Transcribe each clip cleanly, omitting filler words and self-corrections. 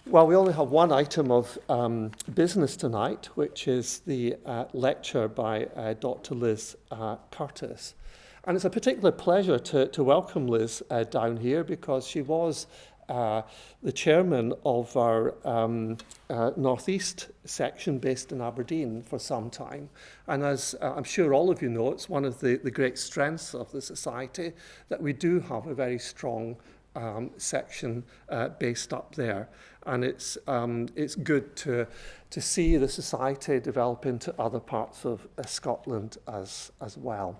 Well, we only have one item of business tonight, which is the lecture by Dr. Liz Curtis. And it's a particular pleasure to welcome Liz down here, because she was the chairman of our Northeast section based in Aberdeen for some time. And as I'm sure all of you know, it's one of the great strengths of the Society that we do have a very strong section based up there. And it's good to see the Society develop into other parts of Scotland as well.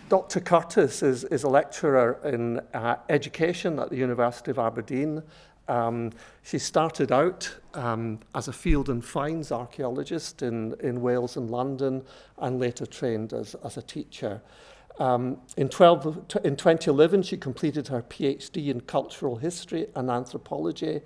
Dr. Curtis is a lecturer in education at the University of Aberdeen. She started out as a field and finds archaeologist in Wales and London, and later trained as a teacher. In 2011, she completed her PhD in cultural history and anthropology,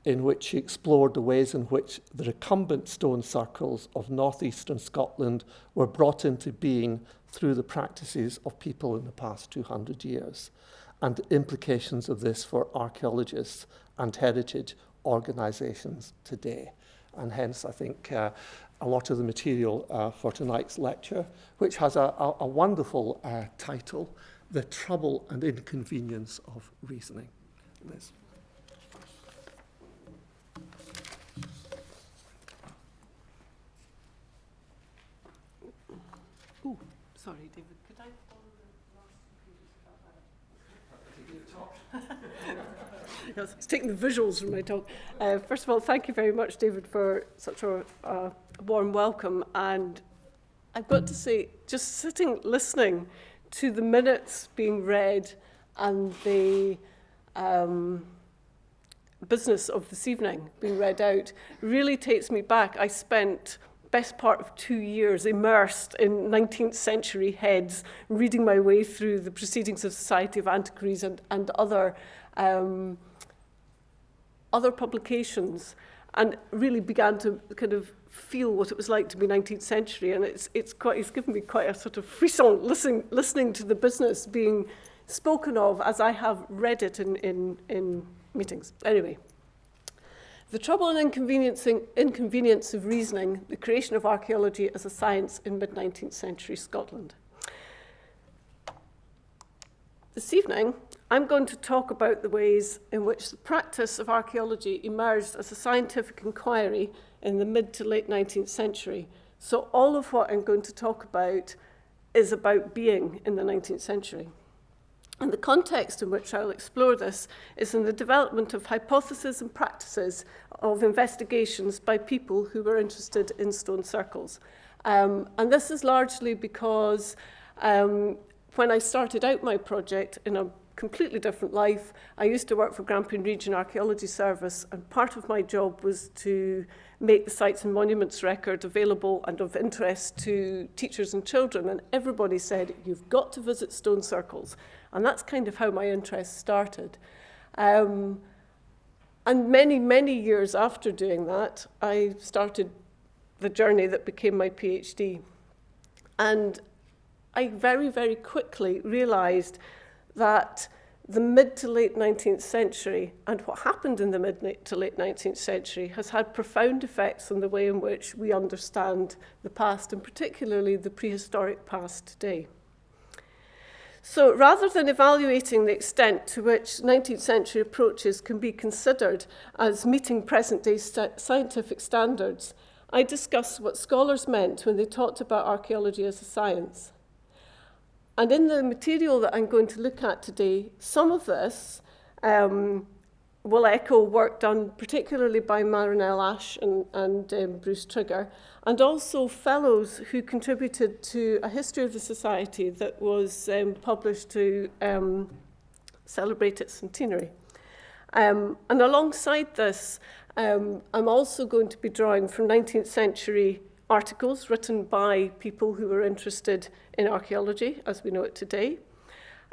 in which she explored the ways in which the recumbent stone circles of northeastern Scotland were brought into being through the practices of people in the past 200 years, and the implications of this for archaeologists and heritage organisations today. And hence, I think, a lot of the material for tonight's lecture, which has a wonderful title, The Trouble and Inconvenience of Reasoning. Liz. Ooh, sorry, David, could I follow the last few? Yes, it's taking the visuals from my talk. First of all, thank you very much, David, for such a warm welcome. And I've got to say, just sitting, listening to the minutes being read and the business of this evening being read out really takes me back. I spent best part of 2 years immersed in 19th century heads, reading my way through the proceedings of Society of Antiquaries and other publications, and really began to kind of feel what it was like to be 19th century. And it's given me quite a sort of frisson listening to the business being spoken of as I have read it in meetings. Anyway. The Trouble and Inconvenience of Reasoning, the Creation of Archaeology as a Science in Mid-19th Century Scotland. This evening, I'm going to talk about the ways in which the practice of archaeology emerged as a scientific inquiry in the mid to late 19th century. So all of what I'm going to talk about is about being in the 19th century. And the context in which I'll explore this is in the development of hypotheses and practices of investigations by people who were interested in stone circles. And this is largely because when I started out my project in a completely different life, I used to work for Grampian Region Archaeology Service, and part of my job was to make the Sites and Monuments record available and of interest to teachers and children. And everybody said, you've got to visit stone circles. And that's kind of how my interest started. And many, many years after doing that, I started the journey that became my PhD. And I very, very quickly realized that the mid to late 19th century and what happened in the mid to late 19th century has had profound effects on the way in which we understand the past, and particularly the prehistoric past today. So rather than evaluating the extent to which 19th century approaches can be considered as meeting present-day scientific standards, I discussed what scholars meant when they talked about archaeology as a science. And in the material that I'm going to look at today, some of this will echo work done particularly by Marinelle Ash and Bruce Trigger, and also fellows who contributed to a history of the Society that was published to celebrate its centenary. And alongside this, I'm also going to be drawing from 19th century articles written by people who were interested in archaeology as we know it today.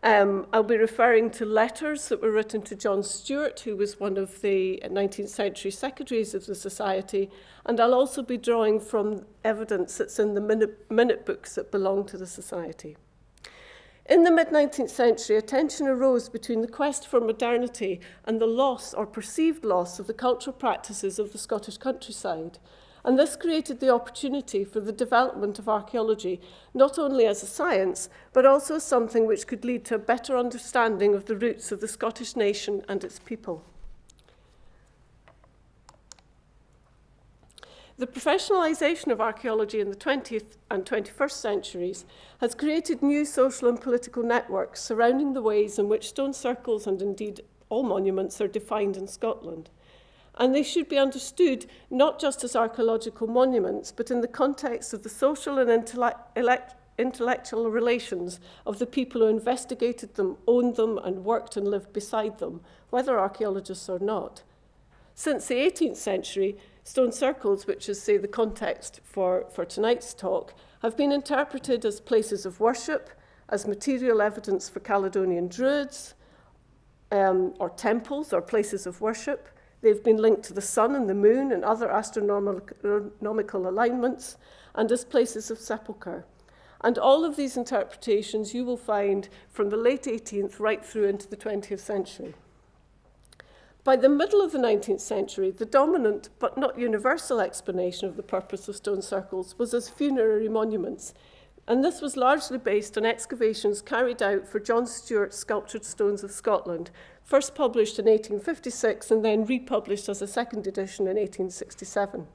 I'll be referring to letters that were written to John Stewart, who was one of the 19th century secretaries of the Society, and I'll also be drawing from evidence that's in the minute books that belong to the Society. In the mid-19th century, a tension arose between the quest for modernity and the loss or perceived loss of the cultural practices of the Scottish countryside. And this created the opportunity for the development of archaeology, not only as a science, but also as something which could lead to a better understanding of the roots of the Scottish nation and its people. The professionalisation of archaeology in the 20th and 21st centuries has created new social and political networks surrounding the ways in which stone circles and indeed all monuments are defined in Scotland. And they should be understood not just as archaeological monuments, but in the context of the social and intellectual relations of the people who investigated them, owned them, and worked and lived beside them, whether archaeologists or not. Since the 18th century, stone circles, which is, say, the context for tonight's talk, have been interpreted as places of worship, as material evidence for Caledonian Druids, or temples or places of worship. They've been linked to the sun and the moon and other astronomical alignments, and as places of sepulchre. And all of these interpretations you will find from the late 18th right through into the 20th century. By the middle of the 19th century, the dominant but not universal explanation of the purpose of stone circles was as funerary monuments, and this was largely based on excavations carried out for John Stewart's Sculptured Stones of Scotland, first published in 1856 and then republished as a second edition in 1867.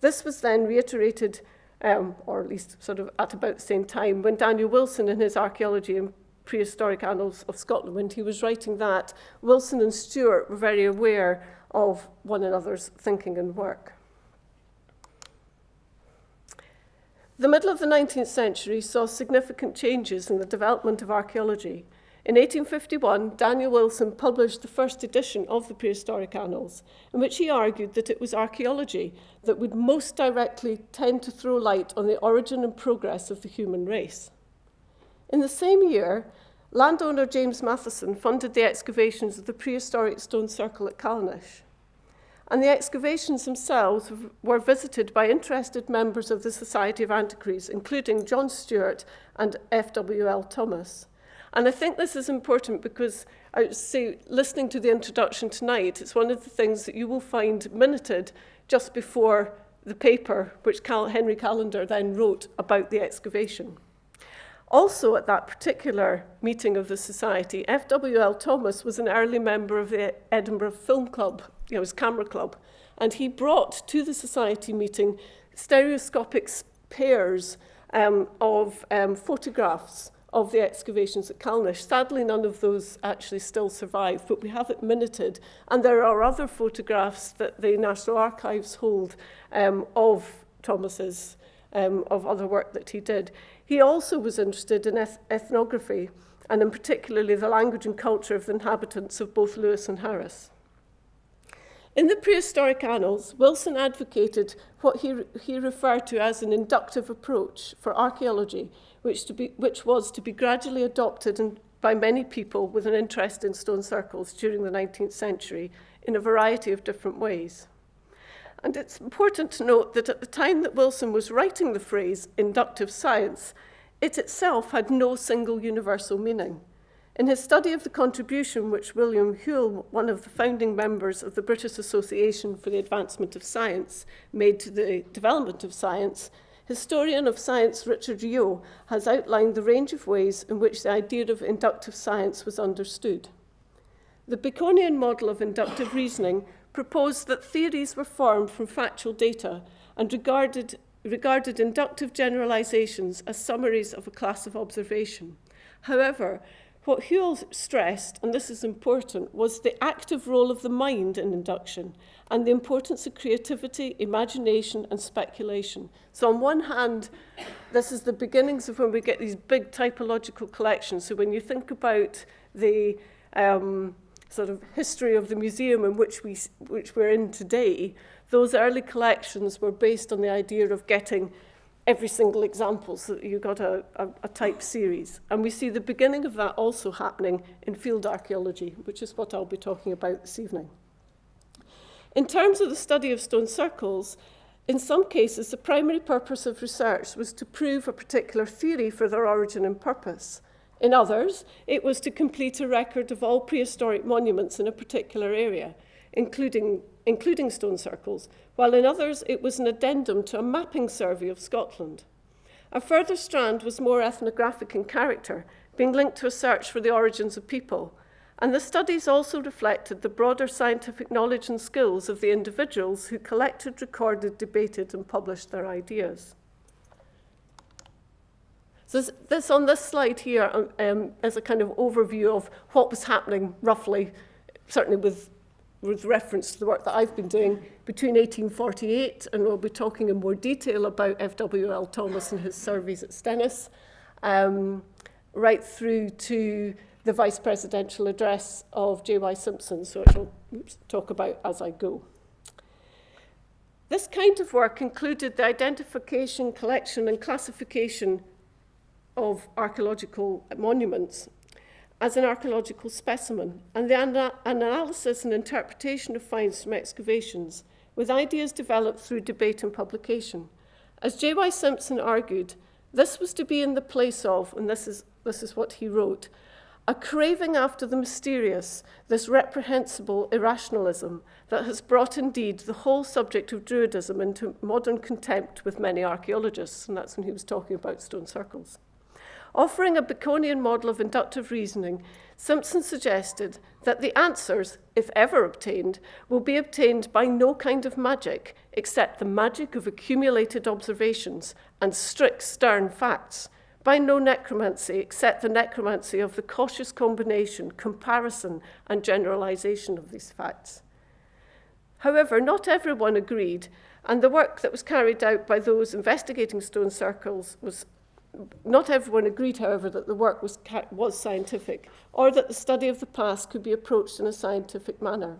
This was then reiterated, or at least sort of at about the same time, when Daniel Wilson in his Archaeology and Prehistoric Annals of Scotland, when he was writing that, Wilson and Stewart were very aware of one another's thinking and work. The middle of the 19th century saw significant changes in the development of archaeology. In 1851, Daniel Wilson published the first edition of the Prehistoric Annals, in which he argued that it was archaeology that would most directly tend to throw light on the origin and progress of the human race. In the same year, landowner James Matheson funded the excavations of the prehistoric stone circle at Callanish. And the excavations themselves were visited by interested members of the Society of Antiquaries, including John Stewart and F.W.L. Thomas. And I think this is important because, I would say, listening to the introduction tonight, it's one of the things that you will find minuted just before the paper, which Henry Callender then wrote about the excavation. Also, at that particular meeting of the Society, F.W.L. Thomas was an early member of the Edinburgh Film Club, his camera club, and he brought to the Society meeting stereoscopic pairs of photographs of the excavations at Callanish. Sadly, none of those actually still survive, but we have it minuted, and there are other photographs that the National Archives hold of Thomas's, of other work that he did. He also was interested in ethnography, and in particularly the language and culture of the inhabitants of both Lewis and Harris. In the Prehistoric Annals, Wilson advocated what he referred to as an inductive approach for archaeology, which was to be gradually adopted by many people with an interest in stone circles during the 19th century in a variety of different ways. And it's important to note that at the time that Wilson was writing the phrase inductive science, it itself had no single universal meaning. In his study of the contribution which William Whewell, one of the founding members of the British Association for the Advancement of Science, made to the development of science, historian of science Richard Yeo has outlined the range of ways in which the idea of inductive science was understood. The Baconian model of inductive reasoning proposed that theories were formed from factual data and regarded inductive generalizations as summaries of a class of observation. However, what Whewell stressed, and this is important, was the active role of the mind in induction and the importance of creativity, imagination, and speculation. So on one hand, this is the beginnings of when we get these big typological collections. So when you think about the sort of history of the museum in which we're in today, those early collections were based on the idea of getting every single example, so that you got a type series. And we see the beginning of that also happening in field archaeology, which is what I'll be talking about this evening. In terms of the study of stone circles, in some cases, the primary purpose of research was to prove a particular theory for their origin and purpose. In others, it was to complete a record of all prehistoric monuments in a particular area, including stone circles, while in others it was an addendum to a mapping survey of Scotland. A further strand was more ethnographic in character, being linked to a search for the origins of people, and the studies also reflected the broader scientific knowledge and skills of the individuals who collected, recorded, debated, and published their ideas. So this on this slide here is a kind of overview of what was happening roughly, certainly with reference to the work that I've been doing between 1848, and we'll be talking in more detail about F.W.L. Thomas and his surveys at Stennis, right through to the vice presidential address of J.Y. Simpson, so which I'll talk about as I go. This kind of work included the identification, collection, and classification of archaeological monuments as an archaeological specimen, and the analysis and interpretation of finds from excavations, with ideas developed through debate and publication. As J.Y. Simpson argued, this was to be in the place of, and this is what he wrote, a craving after the mysterious, this reprehensible irrationalism that has brought indeed the whole subject of Druidism into modern contempt with many archaeologists, and that's when he was talking about stone circles. Offering a Baconian model of inductive reasoning, Simpson suggested that the answers, if ever obtained, will be obtained by no kind of magic except the magic of accumulated observations and strict, stern facts, by no necromancy except the necromancy of the cautious combination, comparison, and generalization of these facts. However, not everyone agreed, and the work that was carried out by those investigating stone circles was not everyone agreed, however, that the work was scientific, or that the study of the past could be approached in a scientific manner.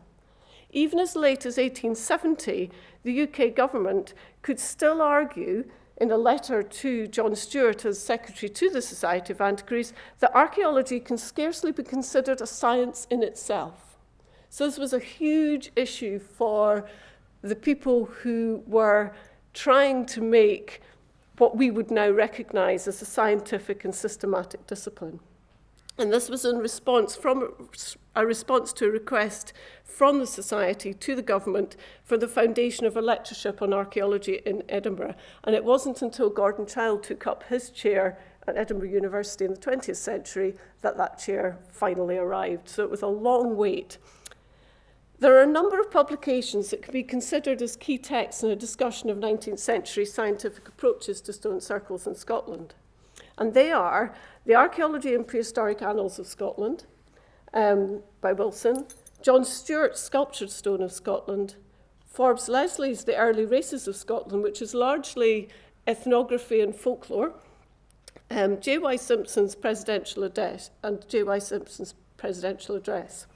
Even as late as 1870, the UK government could still argue, in a letter to John Stewart as secretary to the Society of Antiquaries, that archaeology can scarcely be considered a science in itself. So this was a huge issue for the people who were trying to make what we would now recognize as a scientific and systematic discipline. And this was in response to a request from the Society to the government for the foundation of a lectureship on archaeology in Edinburgh. And it wasn't until Gordon Childe took up his chair at Edinburgh University in the 20th century that that chair finally arrived. So it was a long wait. There are a number of publications that can be considered as key texts in a discussion of 19th century scientific approaches to stone circles in Scotland. And they are the Archaeology and Prehistoric Annals of Scotland by Wilson, John Stewart's Sculptured Stone of Scotland, Forbes Leslie's The Early Races of Scotland, which is largely ethnography and folklore, J.Y. Simpson's Presidential Address, and J.Y. Simpson's Presidential Address.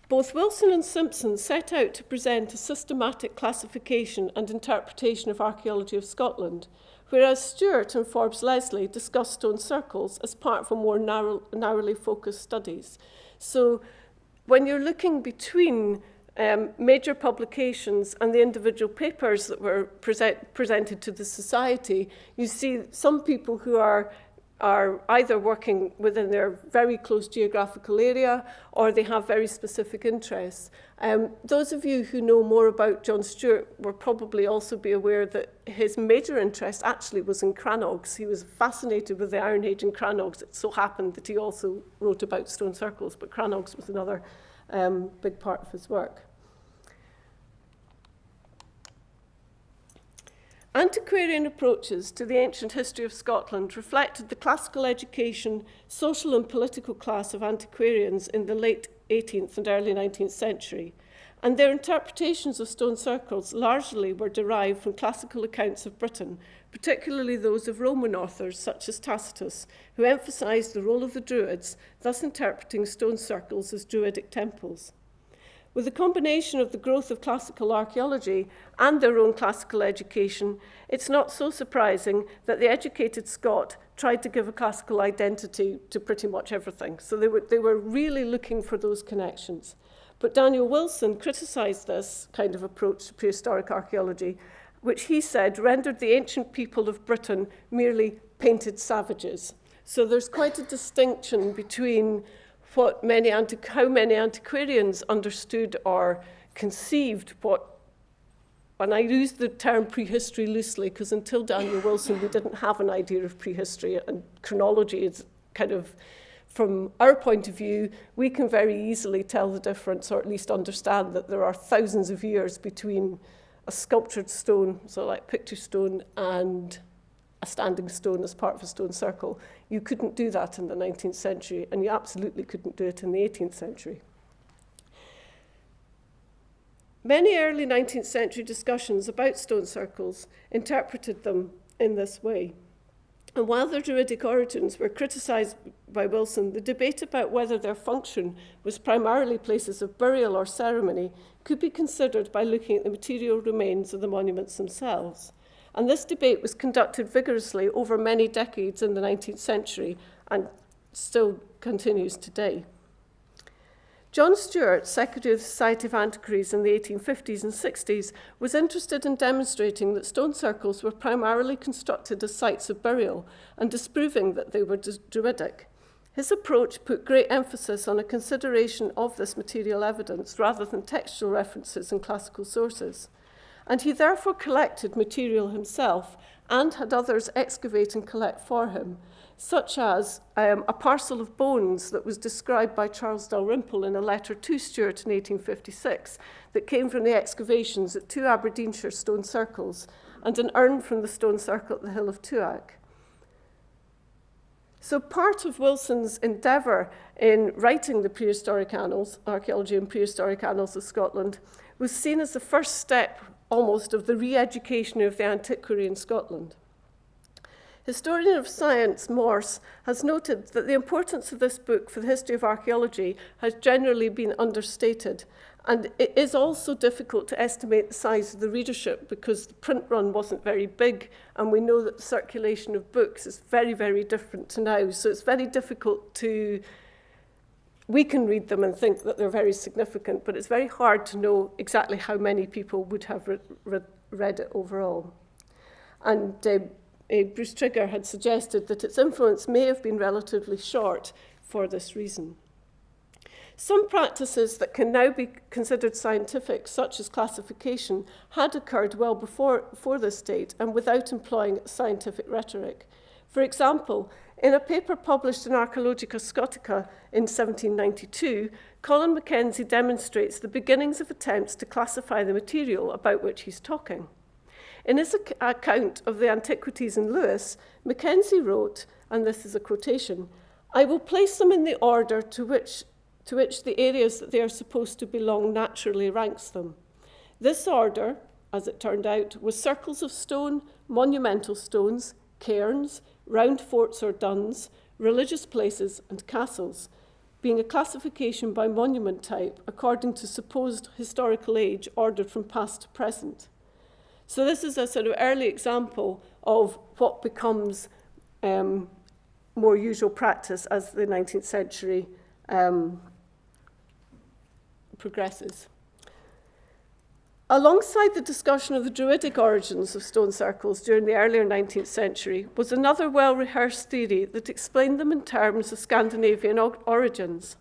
Both Wilson and Simpson set out to present a systematic classification and interpretation of archaeology of Scotland, whereas Stewart and Forbes Leslie discussed stone circles as part of a more narrowly focused studies. So when you're looking between major publications and the individual papers that were presented to the Society, you see some people who are either working within their very close geographical area or they have very specific interests. Those of you who know more about John Stewart will probably also be aware that his major interest actually was in crannogs. He was fascinated with the Iron Age and crannogs. It so happened that he also wrote about stone circles, but crannogs was another big part of his work. Antiquarian approaches to the ancient history of Scotland reflected the classical education, social and political class of antiquarians in the late 18th and early 19th century, and their interpretations of stone circles largely were derived from classical accounts of Britain, particularly those of Roman authors such as Tacitus, who emphasized the role of the Druids, thus interpreting stone circles as Druidic temples. With the combination of the growth of classical archaeology and their own classical education, it's not so surprising that the educated Scot tried to give a classical identity to pretty much everything. So they were really looking for those connections. But Daniel Wilson criticized this kind of approach to prehistoric archaeology, which he said rendered the ancient people of Britain merely painted savages. So there's quite a distinction between how many antiquarians understood or conceived what, and I use the term prehistory loosely because until Daniel Wilson we didn't have an idea of prehistory, and chronology is kind of, from our point of view, we can very easily tell the difference, or at least understand that there are thousands of years between a sculptured stone, so like picture stone, and a standing stone as part of a stone circle. You couldn't do that in the 19th century, and you absolutely couldn't do it in the 18th century. Many early 19th century discussions about stone circles interpreted them in this way. And while their Druidic origins were criticised by Wilson, the debate about whether their function was primarily places of burial or ceremony could be considered by looking at the material remains of the monuments themselves. And this debate was conducted vigorously over many decades in the 19th century and still continues today. John Stewart, Secretary of the Society of Antiquaries in the 1850s and 60s, was interested in demonstrating that stone circles were primarily constructed as sites of burial and disproving that they were Druidic. His approach put great emphasis on a consideration of this material evidence rather than textual references and classical sources. And he therefore collected material himself and had others excavate and collect for him, such as a parcel of bones that was described by Charles Dalrymple in a letter to Stewart in 1856 that came from the excavations at 2 Aberdeenshire stone circles, and an urn from the stone circle at the Hill of Tuac. So part of Wilson's endeavour in writing the prehistoric annals, Archaeology and Prehistoric Annals of Scotland, was seen as the first step almost of the re-education of the antiquary in Scotland. Historian of science Morse has noted that the importance of this book for the history of archaeology has generally been understated, and it is also difficult to estimate the size of the readership because the print run wasn't very big, and we know that the circulation of books is very, very different to now, so it's very difficult to... We can read them and think that they're very significant, but it's very hard to know exactly how many people would have read it overall. And Bruce Trigger had suggested that its influence may have been relatively short for this reason. Some practices that can now be considered scientific, such as classification, had occurred well before this date and without employing scientific rhetoric. For example, in a paper published in Archaeological Scotica in 1792, Colin Mackenzie demonstrates the beginnings of attempts to classify the material about which he's talking. In his account of the antiquities in Lewis, Mackenzie wrote, and this is a quotation, "I will place them in the order to which the areas that they are supposed to belong naturally ranks them. This order, as it turned out, was circles of stone, monumental stones, cairns, round forts or duns, religious places and castles, being a classification by monument type according to supposed historical age ordered from past to present." So this is a sort of early example of what becomes more usual practice as the 19th century progresses. Alongside the discussion of the Druidic origins of stone circles during the earlier 19th century was another well-rehearsed theory that explained them in terms of Scandinavian origins.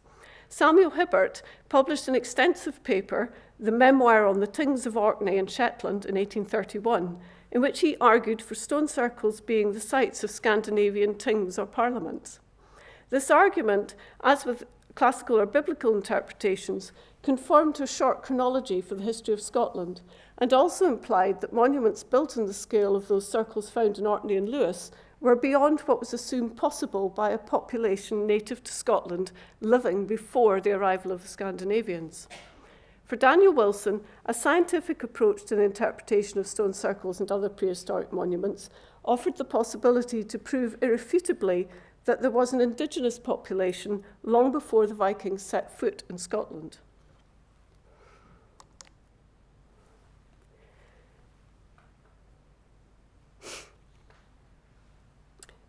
Samuel Hibbert published an extensive paper, The Memoir on the Tings of Orkney and Shetland in 1831, in which he argued for stone circles being the sites of Scandinavian tings or parliaments. This argument, as with classical or biblical interpretations, conformed to a short chronology for the history of Scotland, and also implied that monuments built on the scale of those circles found in Orkney and Lewis were beyond what was assumed possible by a population native to Scotland living before the arrival of the Scandinavians. For Daniel Wilson, a scientific approach to the interpretation of stone circles and other prehistoric monuments offered the possibility to prove irrefutably that there was an indigenous population long before the Vikings set foot in Scotland.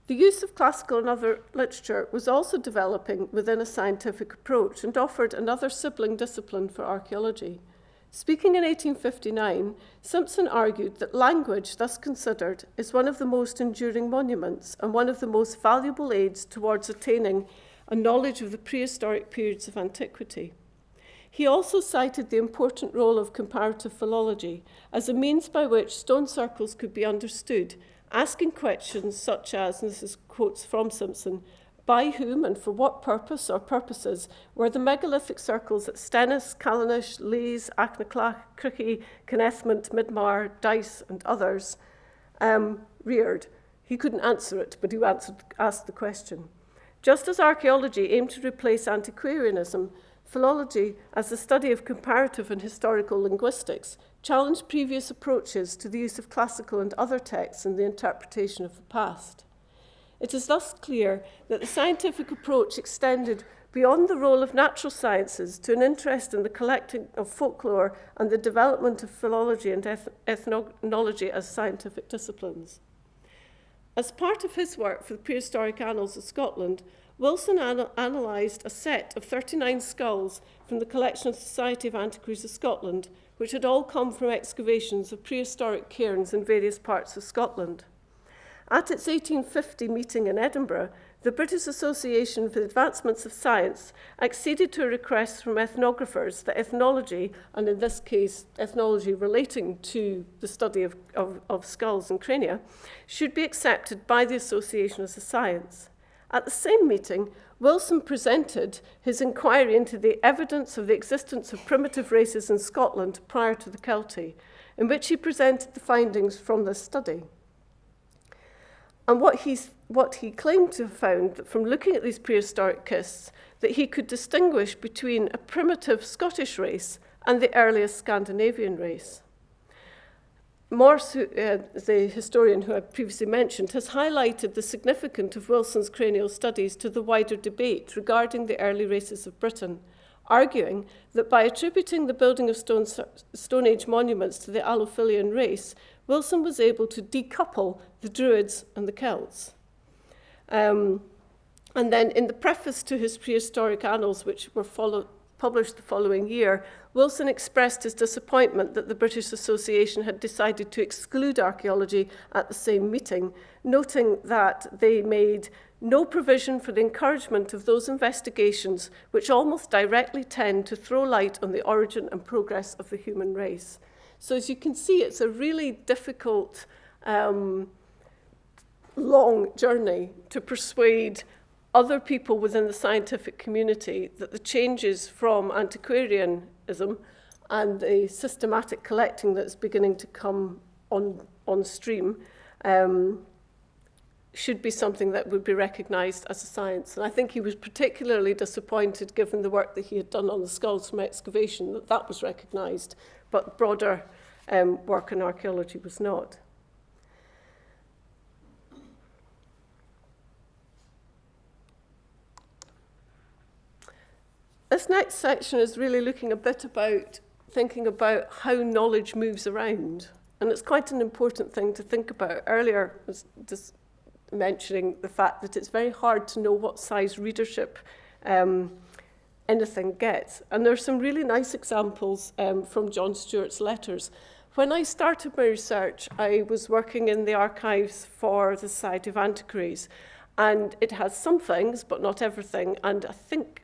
The use of classical and other literature was also developing within a scientific approach and offered another sibling discipline for archaeology. Speaking in 1859, Simpson argued that language, thus considered, is one of the most enduring monuments and one of the most valuable aids towards attaining a knowledge of the prehistoric periods of antiquity. He also cited the important role of comparative philology as a means by which stone circles could be understood, asking questions such as, and this is quotes from Simpson, by whom and for what purpose or purposes were the megalithic circles at Stennis, Callanish, Lees, Acknaclach, Cricky, Kennethmont, Midmar, Dice, and others reared? He couldn't answer it, but he asked the question. Just as archaeology aimed to replace antiquarianism, philology, as the study of comparative and historical linguistics, challenged previous approaches to the use of classical and other texts in the interpretation of the past. It is thus clear that the scientific approach extended beyond the role of natural sciences to an interest in the collecting of folklore and the development of philology and ethnology as scientific disciplines. As part of his work for the Prehistoric Annals of Scotland, Wilson analysed a set of 39 skulls from the collection of the Society of Antiquaries of Scotland, which had all come from excavations of prehistoric cairns in various parts of Scotland. At its 1850 meeting in Edinburgh, the British Association for the Advancements of Science acceded to a request from ethnographers that ethnology, and in this case ethnology relating to the study of skulls and crania, should be accepted by the association as a science. At the same meeting, Wilson presented his inquiry into the evidence of the existence of primitive races in Scotland prior to the Celtic, in which he presented the findings from this study. And what he claimed to have found from looking at these prehistoric kists, that he could distinguish between a primitive Scottish race and the earliest Scandinavian race. Morse, the historian who I previously mentioned, has highlighted the significance of Wilson's cranial studies to the wider debate regarding the early races of Britain, arguing that by attributing the building of Stone Age monuments to the Allophilian race, Wilson was able to decouple the Druids and the Celts. And then in the preface to his Prehistoric Annals, which were published the following year, Wilson expressed his disappointment that the British Association had decided to exclude archaeology at the same meeting, noting that they made no provision for the encouragement of those investigations which almost directly tend to throw light on the origin and progress of the human race. So as you can see, it's a really difficult, long journey to persuade other people within the scientific community that the changes from antiquarianism and the systematic collecting that's beginning to come on stream should be something that would be recognised as a science. And I think he was particularly disappointed, given the work that he had done on the skulls from excavation, that that was recognised, but broader work in archaeology was not. This next section is really looking a bit about thinking about how knowledge moves around. And it's quite an important thing to think about. Earlier, I was just mentioning the fact that it's very hard to know what size readership anything gets. And there are some really nice examples from John Stewart's letters. When I started my research, I was working in the archives for the Society of Antiquaries. And it has some things, but not everything. And I think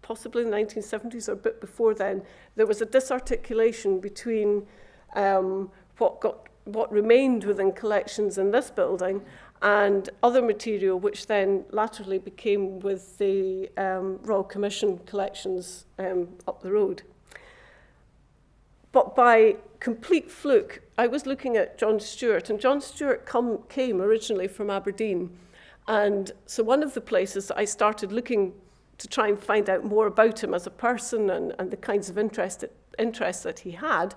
possibly in the 1970s or a bit before then, there was a disarticulation between what remained within collections in this building and other material, which then laterally became with the Royal Commission collections up the road. But by complete fluke, I was looking at John Stewart, and John Stewart came originally from Aberdeen. And so one of the places that I started looking to try and find out more about him as a person and the kinds of interests that he had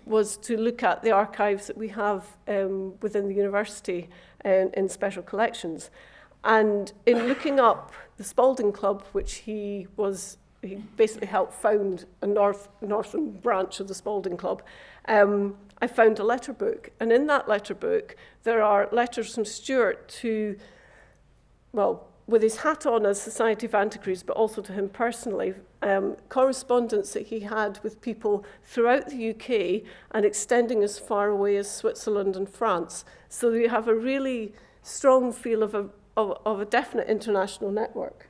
was to look at the archives that we have within the university in special collections. And in looking up the Spalding Club, which he basically helped found a northern branch of the Spalding Club, I found a letter book. And in that letter book, there are letters from Stewart to, well, with his hat on as Society of Antiquaries, but also to him personally, correspondence that he had with people throughout the UK and extending as far away as Switzerland and France. So you have a really strong feel of a definite international network.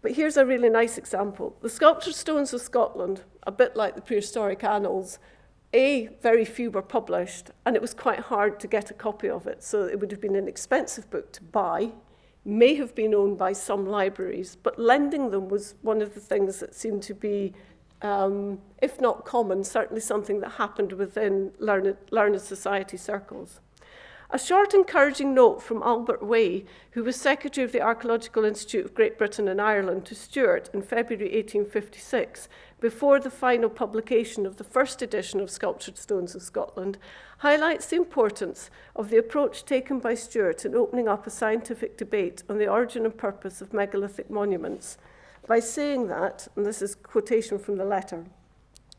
But here's a really nice example. The sculptured stones of Scotland, a bit like the prehistoric annals, very few were published, and it was quite hard to get a copy of it, so it would have been an expensive book to buy, may have been owned by some libraries, but lending them was one of the things that seemed to be, if not common, certainly something that happened within learned society circles. A short encouraging note from Albert Way, who was Secretary of the Archaeological Institute of Great Britain and Ireland, to Stuart in February 1856, before the final publication of the first edition of Sculptured Stones of Scotland, highlights the importance of the approach taken by Stuart in opening up a scientific debate on the origin and purpose of megalithic monuments, by saying that, and this is a quotation from the letter,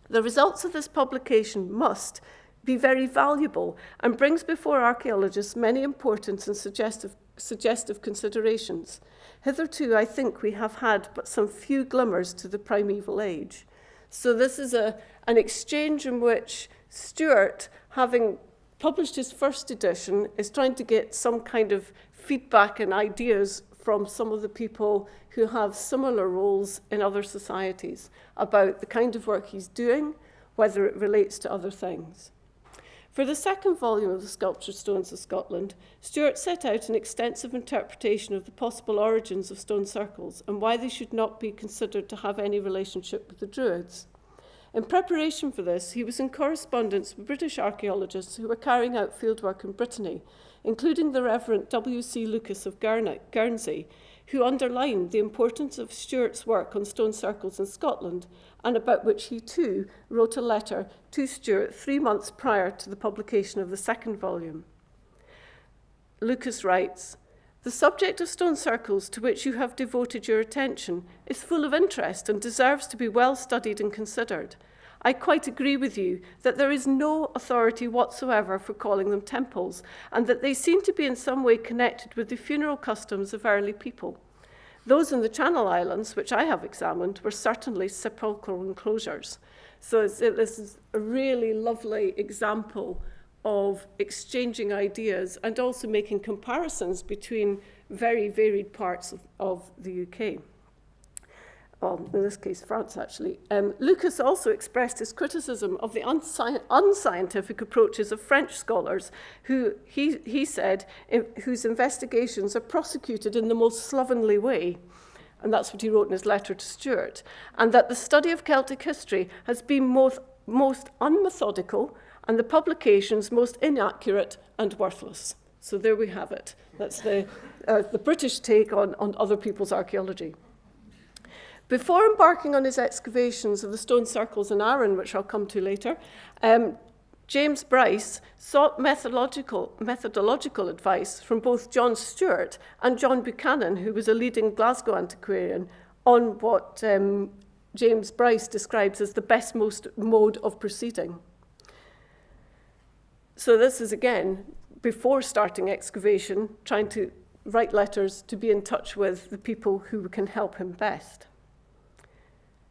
"The results of this publication must be very valuable and brings before archaeologists many important and suggestive considerations. Hitherto, I think we have had but some few glimmers to the primeval age." So this is an exchange in which Stuart, having published his first edition, is trying to get some kind of feedback and ideas from some of the people who have similar roles in other societies about the kind of work he's doing, whether it relates to other things. For the second volume of the Sculptured Stones of Scotland, Stuart set out an extensive interpretation of the possible origins of stone circles and why they should not be considered to have any relationship with the Druids. In preparation for this, he was in correspondence with British archaeologists who were carrying out fieldwork in Brittany, including the Reverend W.C. Lucas of Guernsey, who underlined the importance of Stuart's work on stone circles in Scotland, and about which he too wrote a letter to Stuart 3 months prior to the publication of the second volume. Lucas writes, "The subject of stone circles to which you have devoted your attention is full of interest and deserves to be well studied and considered. I quite agree with you that there is no authority whatsoever for calling them temples, and that they seem to be in some way connected with the funeral customs of early people. Those in the Channel Islands, which I have examined, were certainly sepulchral enclosures." So this is a really lovely example of exchanging ideas and also making comparisons between very varied parts of the UK. In this case, France, actually. Lucas also expressed his criticism of the unscientific approaches of French scholars who, he said, whose investigations are prosecuted in the most slovenly way. And that's what he wrote in his letter to Stuart. And that the study of Celtic history has been most unmethodical and the publications most inaccurate and worthless. So there we have it. That's the British take on other people's archaeology. Before embarking on his excavations of the stone circles in Arran, which I'll come to later, James Bryce sought methodological advice from both John Stewart and John Buchanan, who was a leading Glasgow antiquarian, on what James Bryce describes as the best mode of proceeding. So this is, again, before starting excavation, trying to write letters to be in touch with the people who can help him best.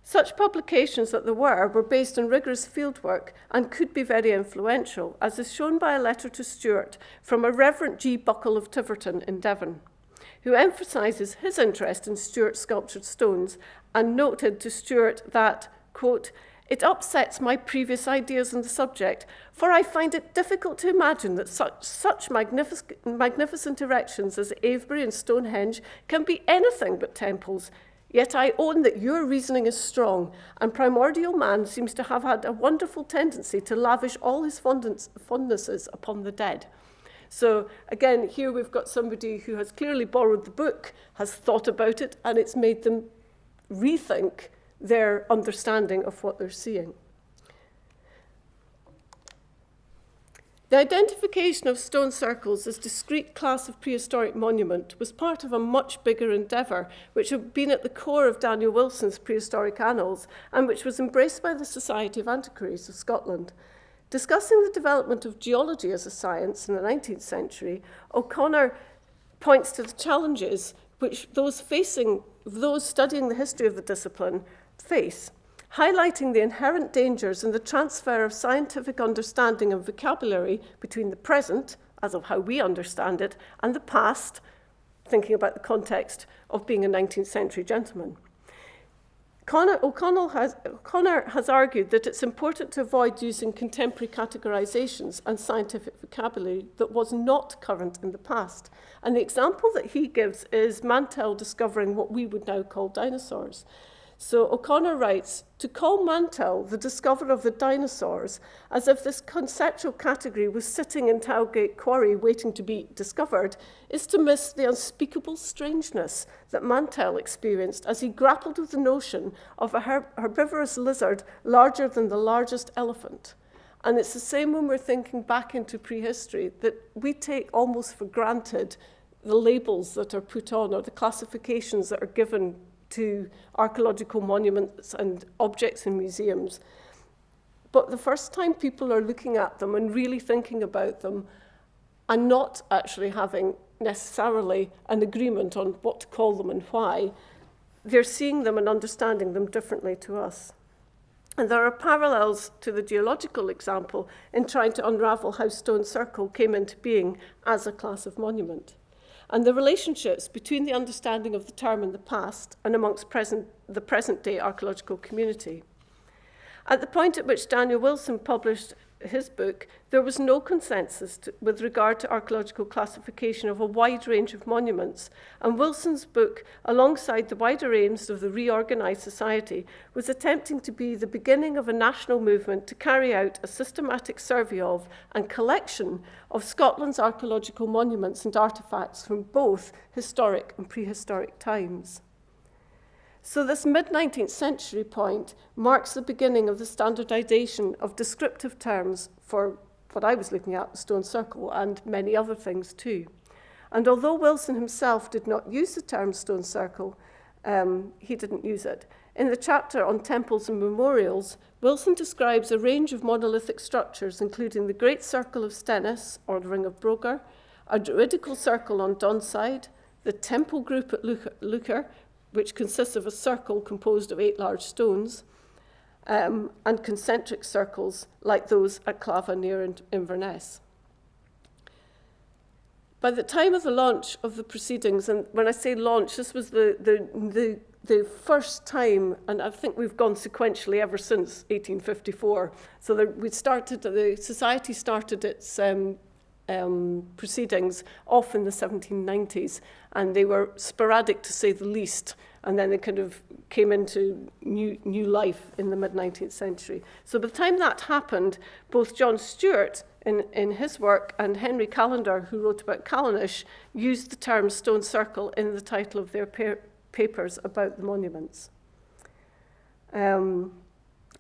Such publications that there were based on rigorous fieldwork and could be very influential, as is shown by a letter to Stuart from a Reverend G. Buckle of Tiverton in Devon, who emphasises his interest in Stuart's sculptured stones and noted to Stuart that, quote, "It upsets my previous ideas on the subject, for I find it difficult to imagine that such magnificent erections as Avebury and Stonehenge can be anything but temples. Yet I own that your reasoning is strong, and primordial man seems to have had a wonderful tendency to lavish all his fondnesses upon the dead." So again, here we've got somebody who has clearly borrowed the book, has thought about it, and it's made them rethink their understanding of what they're seeing. The identification of stone circles as discrete class of prehistoric monument was part of a much bigger endeavour, which had been at the core of Daniel Wilson's Prehistoric Annals and which was embraced by the Society of Antiquaries of Scotland. Discussing the development of geology as a science in the 19th century, O'Connor points to the challenges which those studying the history of the discipline face, highlighting the inherent dangers in the transfer of scientific understanding and vocabulary between the present, as of how we understand it, and the past, thinking about the context of being a 19th century gentleman. O'Connor has argued that it's important to avoid using contemporary categorizations and scientific vocabulary that was not current in the past. And the example that he gives is Mantell discovering what we would now call dinosaurs. So O'Connor writes, to call Mantell the discoverer of the dinosaurs as if this conceptual category was sitting in Towgate Quarry waiting to be discovered is to miss the unspeakable strangeness that Mantell experienced as he grappled with the notion of a herbivorous lizard larger than the largest elephant. And it's the same when we're thinking back into prehistory, that we take almost for granted the labels that are put on or the classifications that are given to archaeological monuments and objects in museums. But the first time people are looking at them and really thinking about them and not actually having necessarily an agreement on what to call them and why, they're seeing them and understanding them differently to us. And there are parallels to the geological example in trying to unravel how Stone Circle came into being as a class of monument, and the relationships between the understanding of the term in the past and amongst the present-day archaeological community. At the point at which Daniel Wilson published his book, there was no consensus with regard to archaeological classification of a wide range of monuments, and Wilson's book, alongside the wider aims of the reorganised society, was attempting to be the beginning of a national movement to carry out a systematic survey of and collection of Scotland's archaeological monuments and artefacts from both historic and prehistoric times. So this mid-19th century point marks the beginning of the standardisation of descriptive terms for what I was looking at, the Stone Circle, and many other things too. And although Wilson himself did not use the term Stone Circle, he didn't use it. In the chapter on temples and memorials, Wilson describes a range of monolithic structures, including the Great Circle of Stennis, or the Ring of Broger, a druidical circle on Donside, the temple group at Lucar, which consists of a circle composed of 8 large stones, and concentric circles like those at Clava near Inverness. By the time of the launch of the proceedings, and when I say launch, this was the first time, and I think we've gone sequentially ever since 1854. So the Society started its proceedings off in the 1790s, and they were sporadic to say the least, and then they kind of came into new life in the mid-19th century. So by the time that happened, both John Stewart in his work and Henry Callender, who wrote about Callanish, used the term Stone Circle in the title of their papers about the monuments. And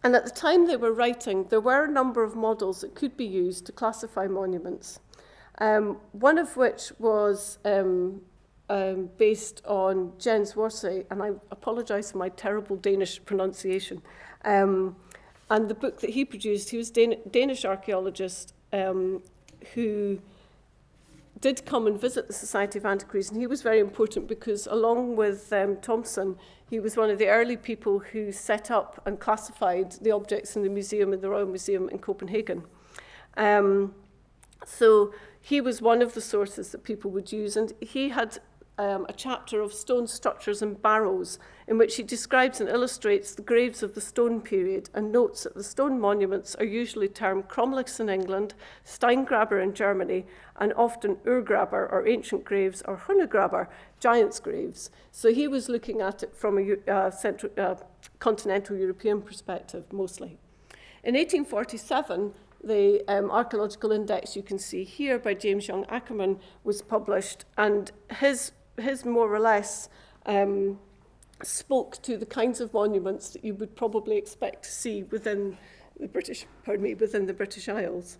at the time they were writing, there were a number of models that could be used to classify monuments. One of which was based on Jens Worsey, and I apologise for my terrible Danish pronunciation. And the book that he produced, he was a Danish archaeologist who did come and visit the Society of Antiquaries, and he was very important because along with Thomson, he was one of the early people who set up and classified the objects in the museum, in the Royal Museum in Copenhagen. So he was one of the sources that people would use, and he had a chapter of stone structures and barrows in which he describes and illustrates the graves of the Stone period and notes that the stone monuments are usually termed cromlechs in England, Steingraber in Germany, and often Urgraber or ancient graves or Hunnegraber, giants' graves. So he was looking at it from a continental European perspective mostly. In 1847, the Archaeological Index you can see here by James Young Ackerman was published, and his more or less spoke to the kinds of monuments that you would probably expect to see within the British Isles.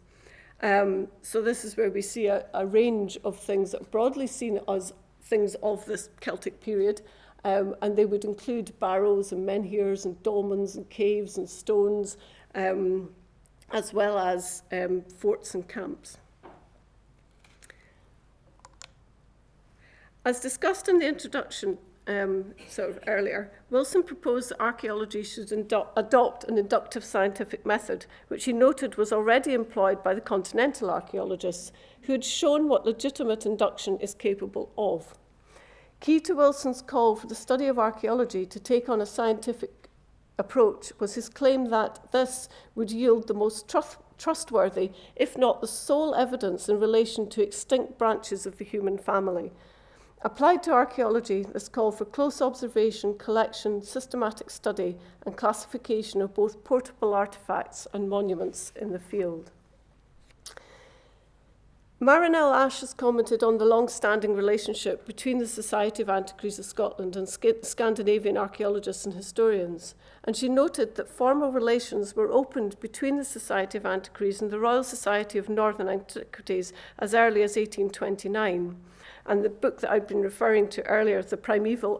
So this is where we see a range of things that are broadly seen as things of this Celtic period, and they would include barrows and menhirs and dolmens and caves and stones, as well as forts and camps. As discussed in the introduction earlier, Wilson proposed that archaeology should adopt an inductive scientific method, which he noted was already employed by the continental archaeologists, who had shown what legitimate induction is capable of. Key to Wilson's call for the study of archaeology to take on a scientific approach was his claim that this would yield the most trustworthy, if not the sole evidence in relation to extinct branches of the human family. Applied to archaeology, this call for close observation, collection, systematic study, and classification of both portable artefacts and monuments in the field. Marinell Ash has commented on the long-standing relationship between the Society of Antiquaries of Scotland and Scandinavian archaeologists and historians, and she noted that formal relations were opened between the Society of Antiquaries and the Royal Society of Northern Antiquities as early as 1829. And the book that I'd been referring to earlier, The Primeval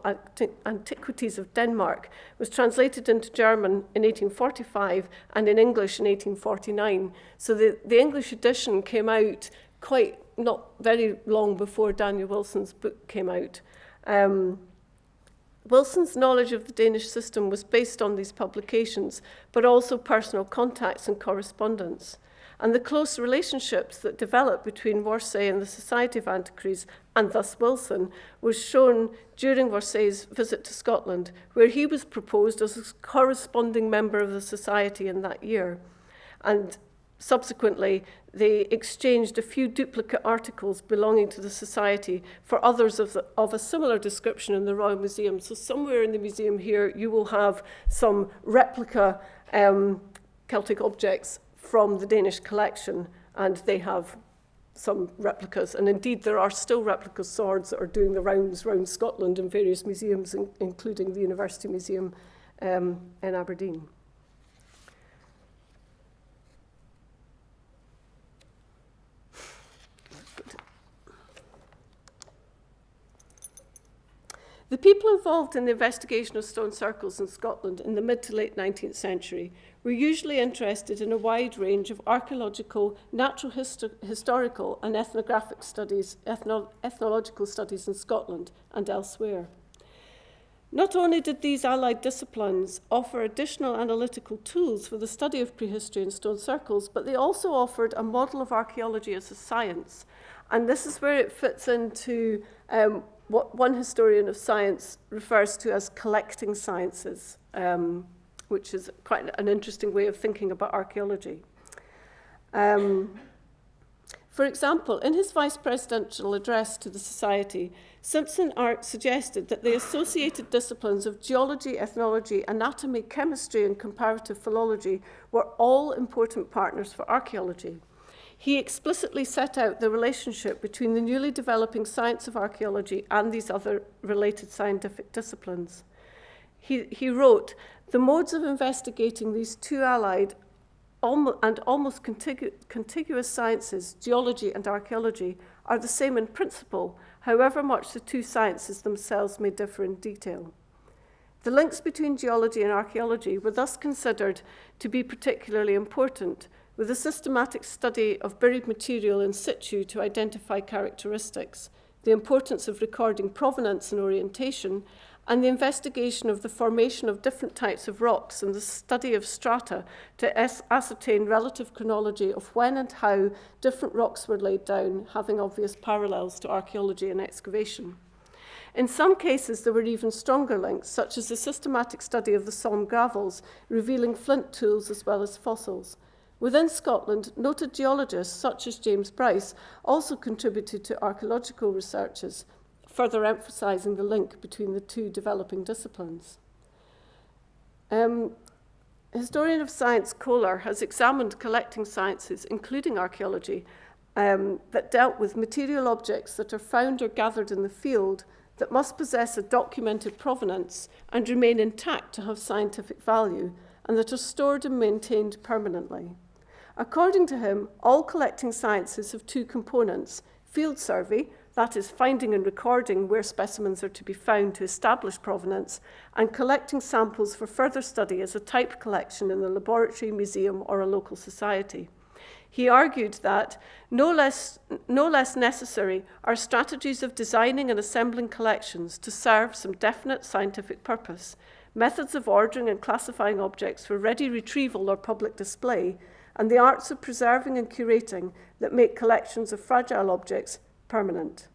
Antiquities of Denmark, was translated into German in 1845 and in English in 1849. So the English edition came out quite not very long before Daniel Wilson's book came out. Wilson's knowledge of the Danish system was based on these publications, but also personal contacts and correspondence. And the close relationships that developed between Worsay and the Society of Antiquaries, and thus Wilson, was shown during Worsay's visit to Scotland, where he was proposed as a corresponding member of the Society in that year. And subsequently, they exchanged a few duplicate articles belonging to the Society for others of a similar description in the Royal Museum. So somewhere in the museum here, you will have some replica Celtic objects from the Danish collection, and they have some replicas. And indeed, there are still replica swords that are doing the rounds around Scotland in various museums, including the University Museum in Aberdeen. The people involved in the investigation of stone circles in Scotland in the mid to late 19th century were usually interested in a wide range of archaeological, natural historical and ethnographic studies, ethnological studies in Scotland and elsewhere. Not only did these allied disciplines offer additional analytical tools for the study of prehistory and stone circles, but they also offered a model of archaeology as a science. And this is where it fits into what one historian of science refers to as collecting sciences, which is quite an interesting way of thinking about archaeology. For example, in his vice presidential address to the Society, Simpson suggested that the associated disciplines of geology, ethnology, anatomy, chemistry, and comparative philology were all important partners for archaeology. He explicitly set out the relationship between the newly developing science of archaeology and these other related scientific disciplines. He wrote, "The modes of investigating these two allied and almost contiguous sciences, geology and archaeology, are the same in principle, however much the two sciences themselves may differ in detail." The links between geology and archaeology were thus considered to be particularly important, with a systematic study of buried material in situ to identify characteristics, the importance of recording provenance and orientation, and the investigation of the formation of different types of rocks and the study of strata to ascertain relative chronology of when and how different rocks were laid down, having obvious parallels to archaeology and excavation. In some cases, there were even stronger links, such as the systematic study of the Somme gravels, revealing flint tools as well as fossils. Within Scotland, noted geologists such as James Bryce also contributed to archaeological researches, further emphasising the link between the two developing disciplines. Historian of science Kohler has examined collecting sciences, including archaeology, that dealt with material objects that are found or gathered in the field that must possess a documented provenance and remain intact to have scientific value, and that are stored and maintained permanently. According to him, all collecting sciences have two components: field survey, that is finding and recording where specimens are to be found to establish provenance, and collecting samples for further study as a type collection in the laboratory, museum, or a local society. he argued that no less necessary are strategies of designing and assembling collections to serve some definite scientific purpose, methods of ordering and classifying objects for ready retrieval or public display, and the arts of preserving and curating that make collections of fragile objects permanent.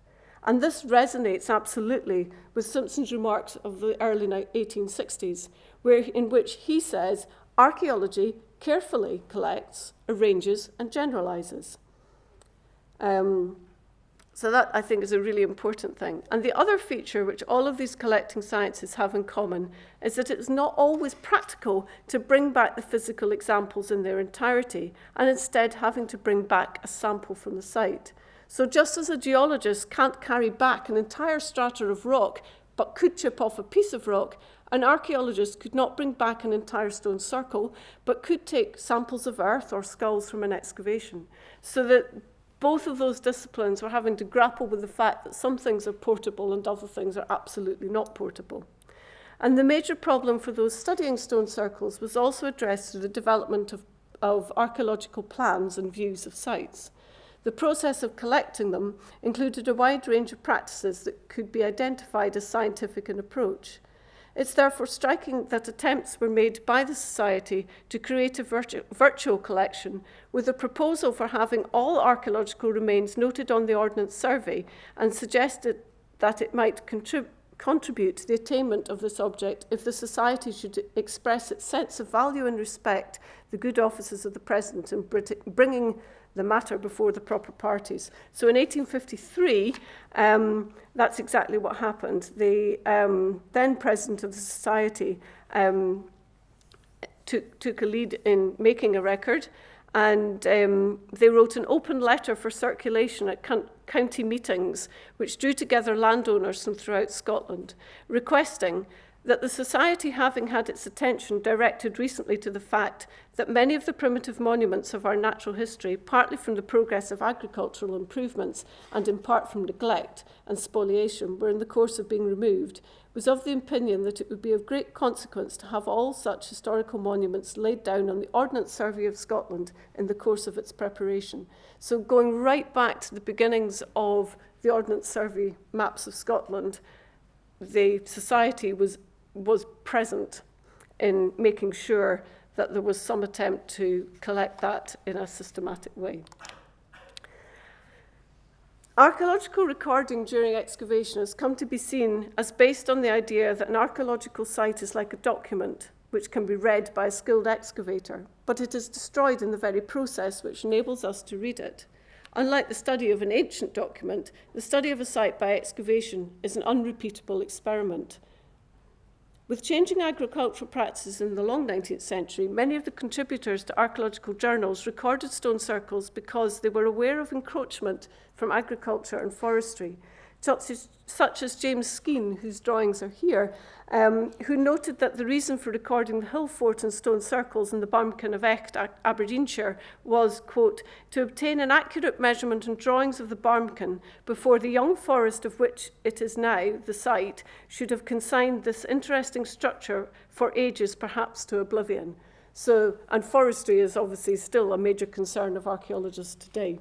And this resonates absolutely with Simpson's remarks of the early 1860s, in which he says, archaeology carefully collects, arranges, and generalizes. So that, I think, is a really important thing. And the other feature which all of these collecting sciences have in common is that it's not always practical to bring back the physical examples in their entirety, and instead having to bring back a sample from the site. So just as a geologist can't carry back an entire strata of rock, but could chip off a piece of rock, an archaeologist could not bring back an entire stone circle, but could take samples of earth or skulls from an excavation. So that both of those disciplines were having to grapple with the fact that some things are portable and other things are absolutely not portable. And the major problem for those studying stone circles was also addressed through the development of archaeological plans and views of sites. The process of collecting them included a wide range of practices that could be identified as scientific in approach. It's therefore striking that attempts were made by the Society to create a virtual collection with a proposal for having all archaeological remains noted on the Ordnance Survey, and suggested that it might contribute to the attainment of this object if the Society should express its sense of value and respect the good offices of the President in bringing the matter before the proper parties. So in 1853, that's exactly what happened. The then President of the Society took a lead in making a record, and they wrote an open letter for circulation at county meetings, which drew together landowners from throughout Scotland, requesting that the Society, having had its attention directed recently to the fact that many of the primitive monuments of our natural history, partly from the progress of agricultural improvements and in part from neglect and spoliation, were in the course of being removed, was of the opinion that it would be of great consequence to have all such historical monuments laid down on the Ordnance Survey of Scotland in the course of its preparation. So going right back to the beginnings of the Ordnance Survey maps of Scotland, the Society was present in making sure that there was some attempt to collect that in a systematic way. Archaeological recording during excavation has come to be seen as based on the idea that an archaeological site is like a document which can be read by a skilled excavator, but it is destroyed in the very process which enables us to read it. Unlike the study of an ancient document, the study of a site by excavation is an unrepeatable experiment. With changing agricultural practices in the long 19th century, many of the contributors to archaeological journals recorded stone circles because they were aware of encroachment from agriculture and forestry, such as James Skene, whose drawings are here, who noted that the reason for recording the hill fort and stone circles in the Barmkin of Echt, Aberdeenshire, was, quote, to obtain an accurate measurement and drawings of the Barmkin before the young forest of which it is now the site should have consigned this interesting structure for ages, perhaps to oblivion. So, and forestry is obviously still a major concern of archaeologists today.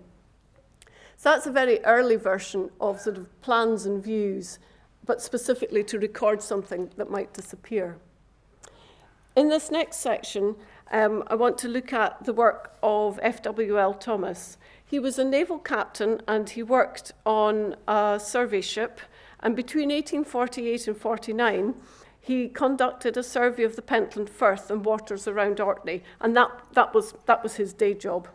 So that's a very early version of sort of plans and views, but specifically to record something that might disappear. In this next section, I want to look at the work of F.W.L. Thomas. He was a naval captain and he worked on a survey ship, and between 1848 and 49, he conducted a survey of the Pentland Firth and waters around Orkney, and that was his day job.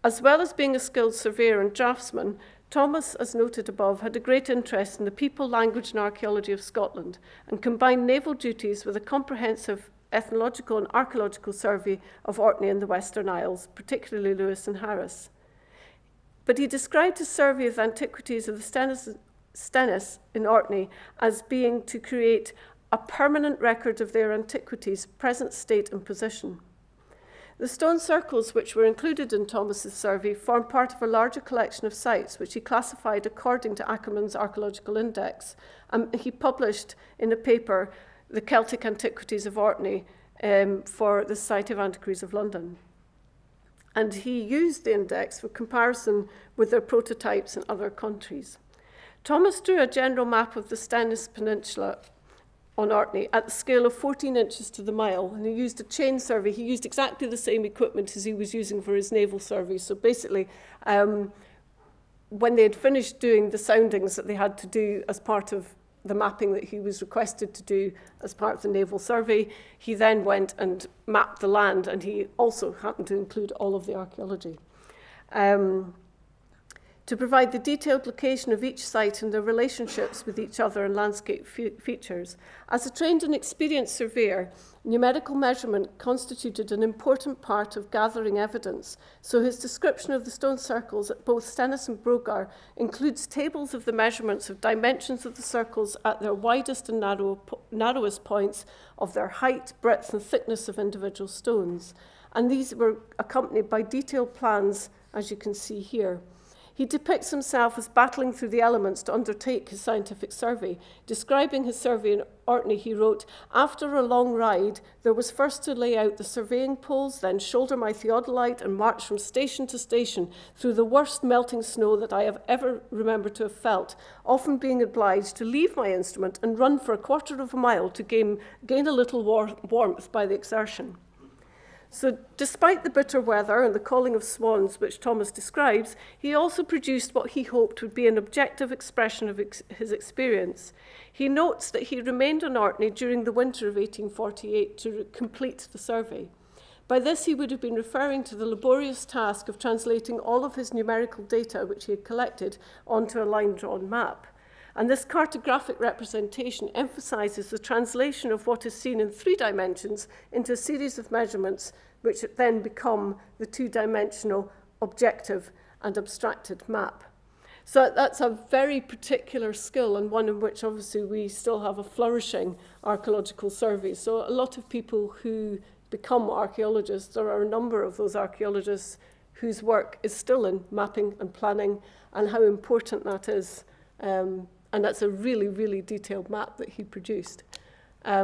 As well as being a skilled surveyor and draftsman, Thomas, as noted above, had a great interest in the people, language and archaeology of Scotland, and combined naval duties with a comprehensive ethnological and archaeological survey of Orkney and the Western Isles, particularly Lewis and Harris. But he described his survey of the antiquities of the Stennis in Orkney as being to create a permanent record of their antiquities, present state and position. The stone circles which were included in Thomas's survey formed part of a larger collection of sites which he classified according to Ackermann's Archaeological Index. He published in a paper the Celtic Antiquities of Orkney for the Society of Antiquaries of London. and he used the index for comparison with their prototypes in other countries. Thomas drew a general map of the Stennis Peninsula on Orkney at the scale of 14 inches to the mile, and he used a chain survey. He used exactly the same equipment as he was using for his naval survey. So basically, when they had finished doing the soundings that they had to do as part of the mapping that he was requested to do as part of the naval survey, he then went and mapped the land, and he also happened to include all of the archaeology. To provide the detailed location of each site and their relationships with each other and landscape features. As a trained and experienced surveyor, numerical measurement constituted an important part of gathering evidence, so his description of the stone circles at both Stennis and Brogar includes tables of the measurements of dimensions of the circles at their widest and narrowest points, of their height, breadth and thickness of individual stones. And these were accompanied by detailed plans, as you can see here. He depicts himself as battling through the elements to undertake his scientific survey. Describing his survey in Orkney, he wrote, "After a long ride, there was first to lay out the surveying poles, then shoulder my theodolite and march from station to station through the worst melting snow that I have ever remembered to have felt, often being obliged to leave my instrument and run for a quarter of a mile to gain a little warmth by the exertion." So despite the bitter weather and the calling of swans, which Thomas describes, he also produced what he hoped would be an objective expression of his experience. He notes that he remained on Orkney during the winter of 1848 to complete the survey. By this, he would have been referring to the laborious task of translating all of his numerical data, which he had collected, onto a line-drawn map. And this cartographic representation emphasizes the translation of what is seen in 3 dimensions into a series of measurements, which then become the 2-dimensional objective and abstracted map. So that's a very particular skill, and one in which obviously we still have a flourishing archaeological survey. So a lot of people who become archaeologists, there are a number of those archaeologists whose work is still in mapping and planning, and how important that is. And that's a really, really detailed map that he produced. I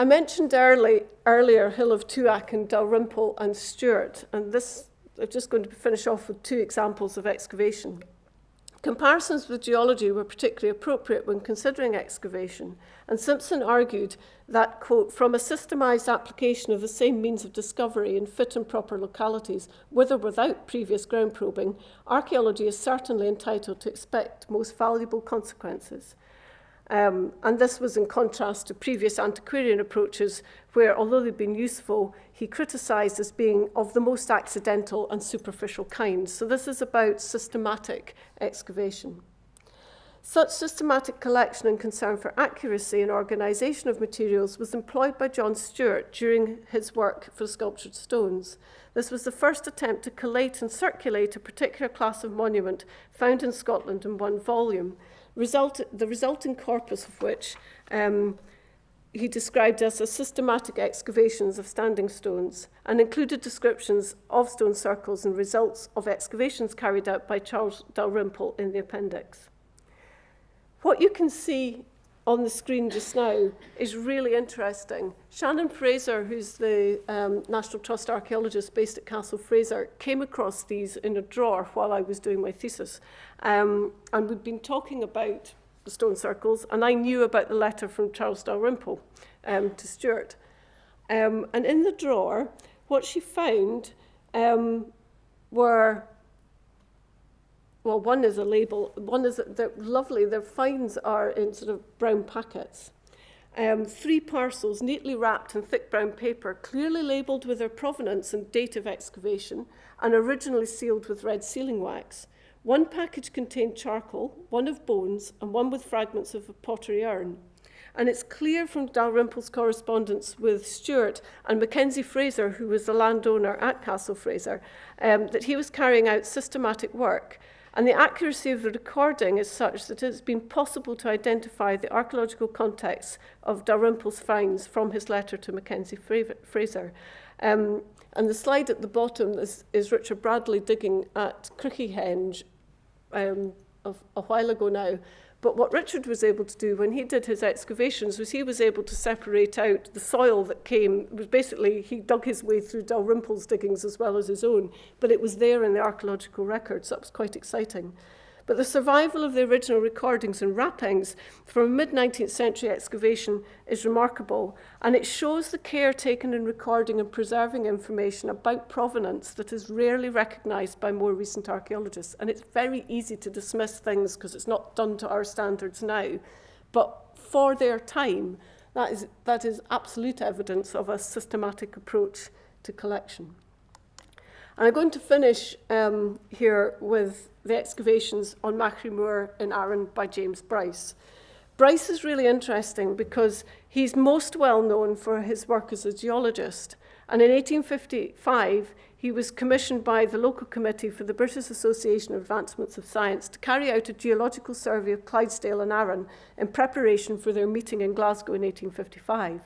mentioned earlier Hill of Tuac and Dalrymple and Stewart, and this, I'm just going to finish off with 2 examples of excavation. Comparisons with geology were particularly appropriate when considering excavation, and Simpson argued that, quote, "from a systemised application of the same means of discovery in fit and proper localities, with or without previous ground probing, archaeology is certainly entitled to expect most valuable consequences." And this was in contrast to previous antiquarian approaches where, although they've been useful, he criticised as being of the most accidental and superficial kind. So this is about systematic excavation. Such systematic collection and concern for accuracy and organisation of materials was employed by John Stewart during his work for sculptured stones. This was the first attempt to collate and circulate a particular class of monument found in Scotland in 1 volume. The resulting corpus of which he described as a systematic excavations of standing stones, and included descriptions of stone circles and results of excavations carried out by Charles Dalrymple in the appendix. What you can see on the screen just now is really interesting. Shannon Fraser, who's the National Trust archaeologist based at Castle Fraser, came across these in a drawer while I was doing my thesis. And we'd been talking about the stone circles, and I knew about the letter from Charles Dalrymple to Stewart. And in the drawer, what she found were, well, one is a label, one is, they're lovely, their finds are in sort of brown packets. 3 parcels neatly wrapped in thick brown paper, clearly labelled with their provenance and date of excavation, and originally sealed with red sealing wax. 1 package contained charcoal, 1 of bones, and 1 with fragments of a pottery urn. And it's clear from Dalrymple's correspondence with Stewart and Mackenzie Fraser, who was the landowner at Castle Fraser, that he was carrying out systematic work. And the accuracy of the recording is such that it's been possible to identify the archaeological context of Dalrymple's finds from his letter to Mackenzie Fraser. And the slide at the bottom is Richard Bradley digging at Crickyhenge a while ago now. But what Richard was able to do when he did his excavations was he was able to separate out the soil that came. It was basically, he dug his way through Dalrymple's diggings as well as his own, but it was there in the archaeological records. That was quite exciting. But the survival of the original recordings and wrappings from a mid-19th century excavation is remarkable, and it shows the care taken in recording and preserving information about provenance that is rarely recognised by more recent archaeologists. And it's very easy to dismiss things because it's not done to our standards now. But for their time, that is absolute evidence of a systematic approach to collection. And I'm going to finish here with the excavations on Machrie Moor in Arran by James Bryce. Bryce is really interesting because he's most well known for his work as a geologist. And in 1855, he was commissioned by the local committee for the British Association of Advancements of Science to carry out a geological survey of Clydesdale and Arran in preparation for their meeting in Glasgow in 1855.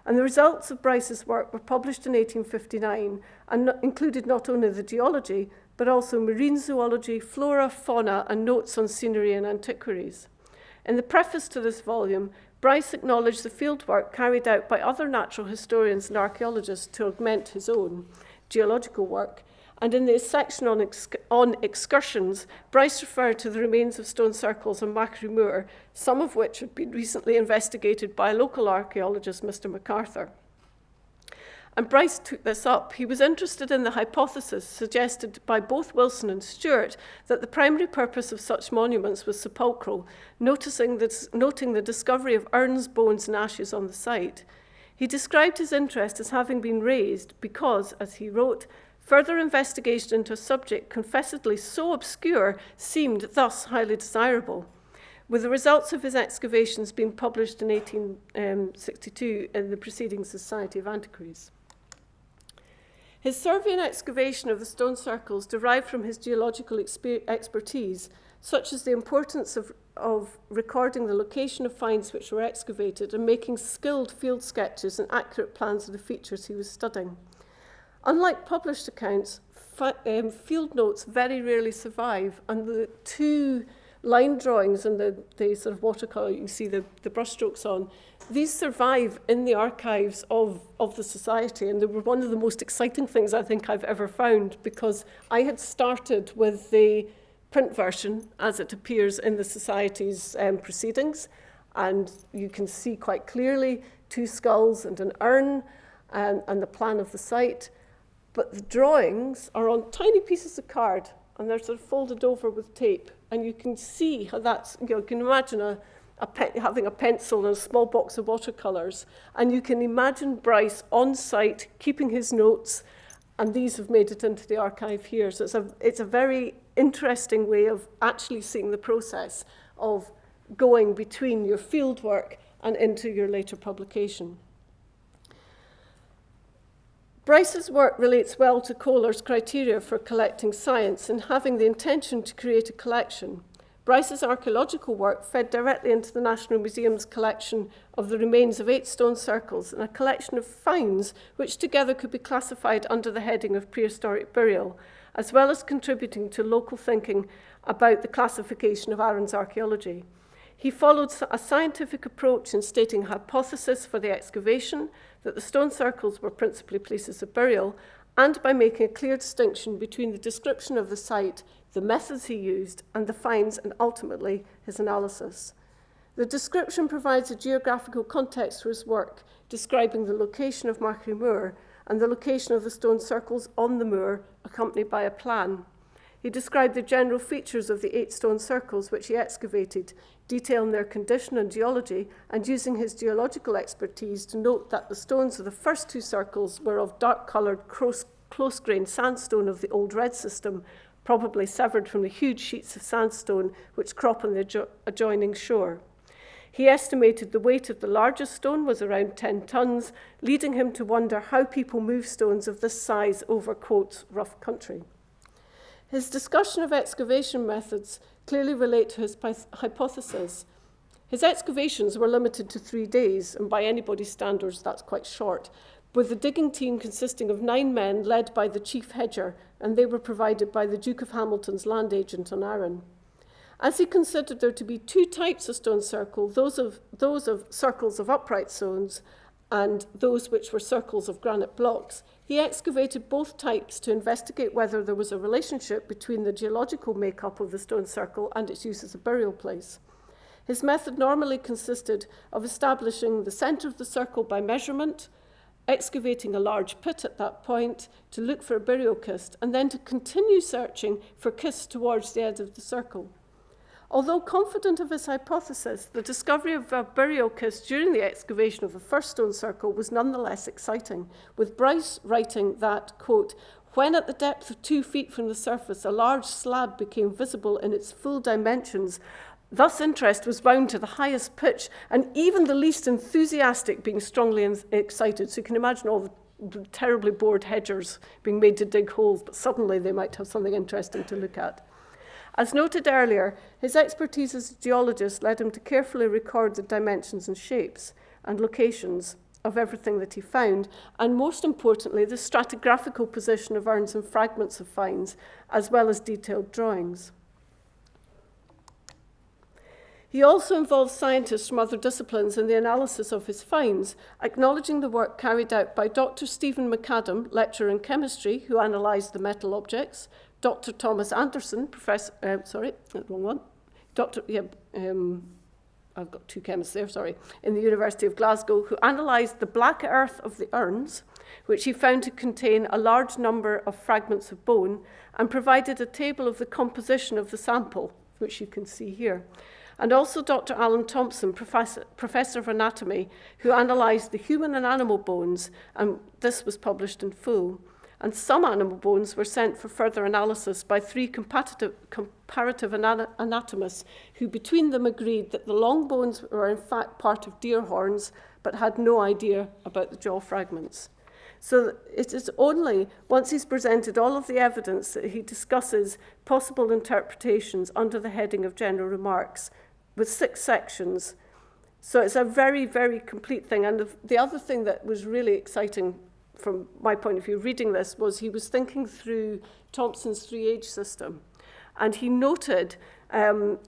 And the results of Bryce's work were published in 1859 and included not only the geology, but also marine zoology, flora, fauna, and notes on scenery and antiquaries. In the preface to this volume, Bryce acknowledged the fieldwork carried out by other natural historians and archaeologists to augment his own geological work. And in the section on excursions, Bryce referred to the remains of stone circles on Machrie Moor, some of which had been recently investigated by a local archaeologist, Mr. MacArthur. And Bryce took this up. He was interested in the hypothesis suggested by both Wilson and Stewart that the primary purpose of such monuments was sepulchral, noting the discovery of urns, bones, and ashes on the site. He described his interest as having been raised because, as he wrote, further investigation into a subject confessedly so obscure seemed thus highly desirable, with the results of his excavations being published in 1862 in the Proceedings of the Society of Antiquaries. His survey and excavation of the stone circles derived from his geological expertise, such as the importance of recording the location of finds which were excavated and making skilled field sketches and accurate plans of the features he was studying. Unlike published accounts, field notes very rarely survive, and the two line drawings and the sort of watercolour you can see the brushstrokes on, these survive in the archives of the Society, and they were one of the most exciting things I think I've ever found, because I had started with the print version as it appears in the Society's proceedings, and you can see quite clearly two skulls and an urn and the plan of the site. But the drawings are on tiny pieces of card, and they're sort of folded over with tape. And you can see how that's, you can imagine having a pencil and a small box of watercolours. And you can imagine Bryce on site, keeping his notes, and these have made it into the archive here. So it's a very interesting way of actually seeing the process of going between your field work and into your later publication. Bryce's work relates well to Kohler's criteria for collecting science and having the intention to create a collection. Bryce's archaeological work fed directly into the National Museum's collection of the remains of 8 stone circles and a collection of finds which together could be classified under the heading of prehistoric burial, as well as contributing to local thinking about the classification of Arran's archaeology. He followed a scientific approach in stating a hypothesis for the excavation, that the stone circles were principally places of burial, and by making a clear distinction between the description of the site, the methods he used, and the finds, and ultimately his analysis. The description provides a geographical context for his work, describing the location of Machrie Moor and the location of the stone circles on the moor, accompanied by a plan. He described the general features of the 8 stone circles which he excavated, detailing their condition and geology, and using his geological expertise to note that the stones of the first 2 circles were of dark-coloured, close-grained sandstone of the Old Red system, probably severed from the huge sheets of sandstone which crop on the adjoining shore. He estimated the weight of the largest stone was around 10 tons, leading him to wonder how people move stones of this size over, quote, rough country. His discussion of excavation methods clearly relate to his hypothesis. His excavations were limited to 3 days, and by anybody's standards, that's quite short, with the digging team consisting of 9 men led by the chief hedger, and they were provided by the Duke of Hamilton's land agent on Arran. As he considered there to be two types of stone circle, those of circles of upright stones and those which were circles of granite blocks, he excavated both types to investigate whether there was a relationship between the geological makeup of the stone circle and its use as a burial place. His method normally consisted of establishing the centre of the circle by measurement, excavating a large pit at that point to look for a burial kist, and then to continue searching for kists towards the edge of the circle. Although confident of his hypothesis, the discovery of a burial kist during the excavation of the first stone circle was nonetheless exciting, with Bryce writing that, quote, "When at the depth of 2 feet from the surface, a large slab became visible in its full dimensions, thus interest was bound to the highest pitch, and even the least enthusiastic being strongly excited." So you can imagine all the terribly bored hedgers being made to dig holes, but suddenly they might have something interesting to look at. As noted earlier, his expertise as a geologist led him to carefully record the dimensions and shapes and locations of everything that he found, and most importantly, the stratigraphical position of urns and fragments of finds, as well as detailed drawings. He also involved scientists from other disciplines in the analysis of his finds, acknowledging the work carried out by Dr. Stephen McAdam, lecturer in chemistry, who analysed the metal objects, Dr. Thomas Anderson, I've got two chemists there, in the University of Glasgow, who analysed the black earth of the urns, which he found to contain a large number of fragments of bone, and provided a table of the composition of the sample, which you can see here. And also Dr. Alan Thompson, Professor of Anatomy, who analysed the human and animal bones, and this was published in full. And some animal bones were sent for further analysis by 3 comparative anatomists who between them agreed that the long bones were in fact part of deer horns, but had no idea about the jaw fragments. So it is only once he's presented all of the evidence that he discusses possible interpretations under the heading of general remarks with 6 sections. So it's a very, very complete thing. And the other thing that was really exciting from my point of view reading this was he was thinking through Thompson's 3-age system. And he noted,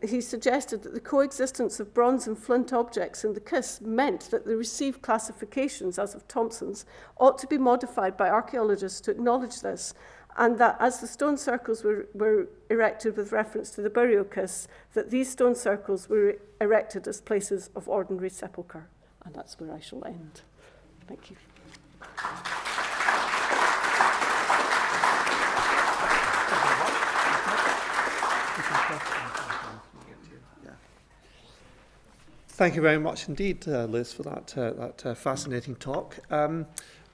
he suggested that the coexistence of bronze and flint objects in the kists meant that the received classifications, as of Thompson's, ought to be modified by archaeologists to acknowledge this, and that as the stone circles were erected with reference to the burial kists, that these stone circles were erected as places of ordinary sepulchre. And that's where I shall end. Thank you. Thank you very much indeed, Liz, for that fascinating talk.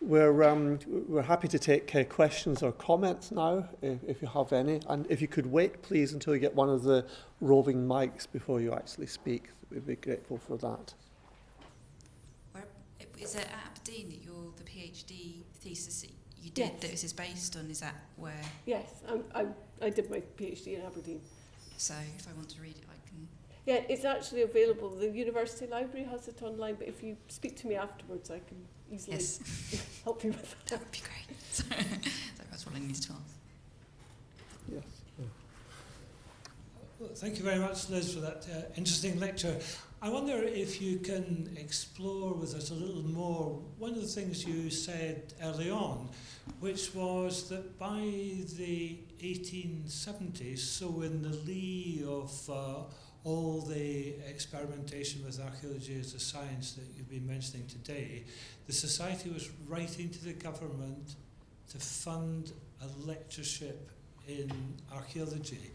We're happy to take questions or comments now, if you have any. And if you could wait, please, until you get one of the roving mics before you actually speak. We'd be grateful for that. Where, is it at Aberdeen that you're the PhD thesis you did that this is based on? Is that where? Yes, I did my PhD in Aberdeen. So if I want to read it, I can... Yeah, it's actually available. The university library has it online, but if you speak to me afterwards, I can easily help you with that. That would be great. So that's what I need to ask. Yes. Well, thank you very much, Liz, for that interesting lecture. I wonder if you can explore with us a little more one of the things you said early on, which was that by the 1870s, so in the lee of all the experimentation with archaeology as a science that you've been mentioning today, the Society was writing to the government to fund a lectureship in archaeology.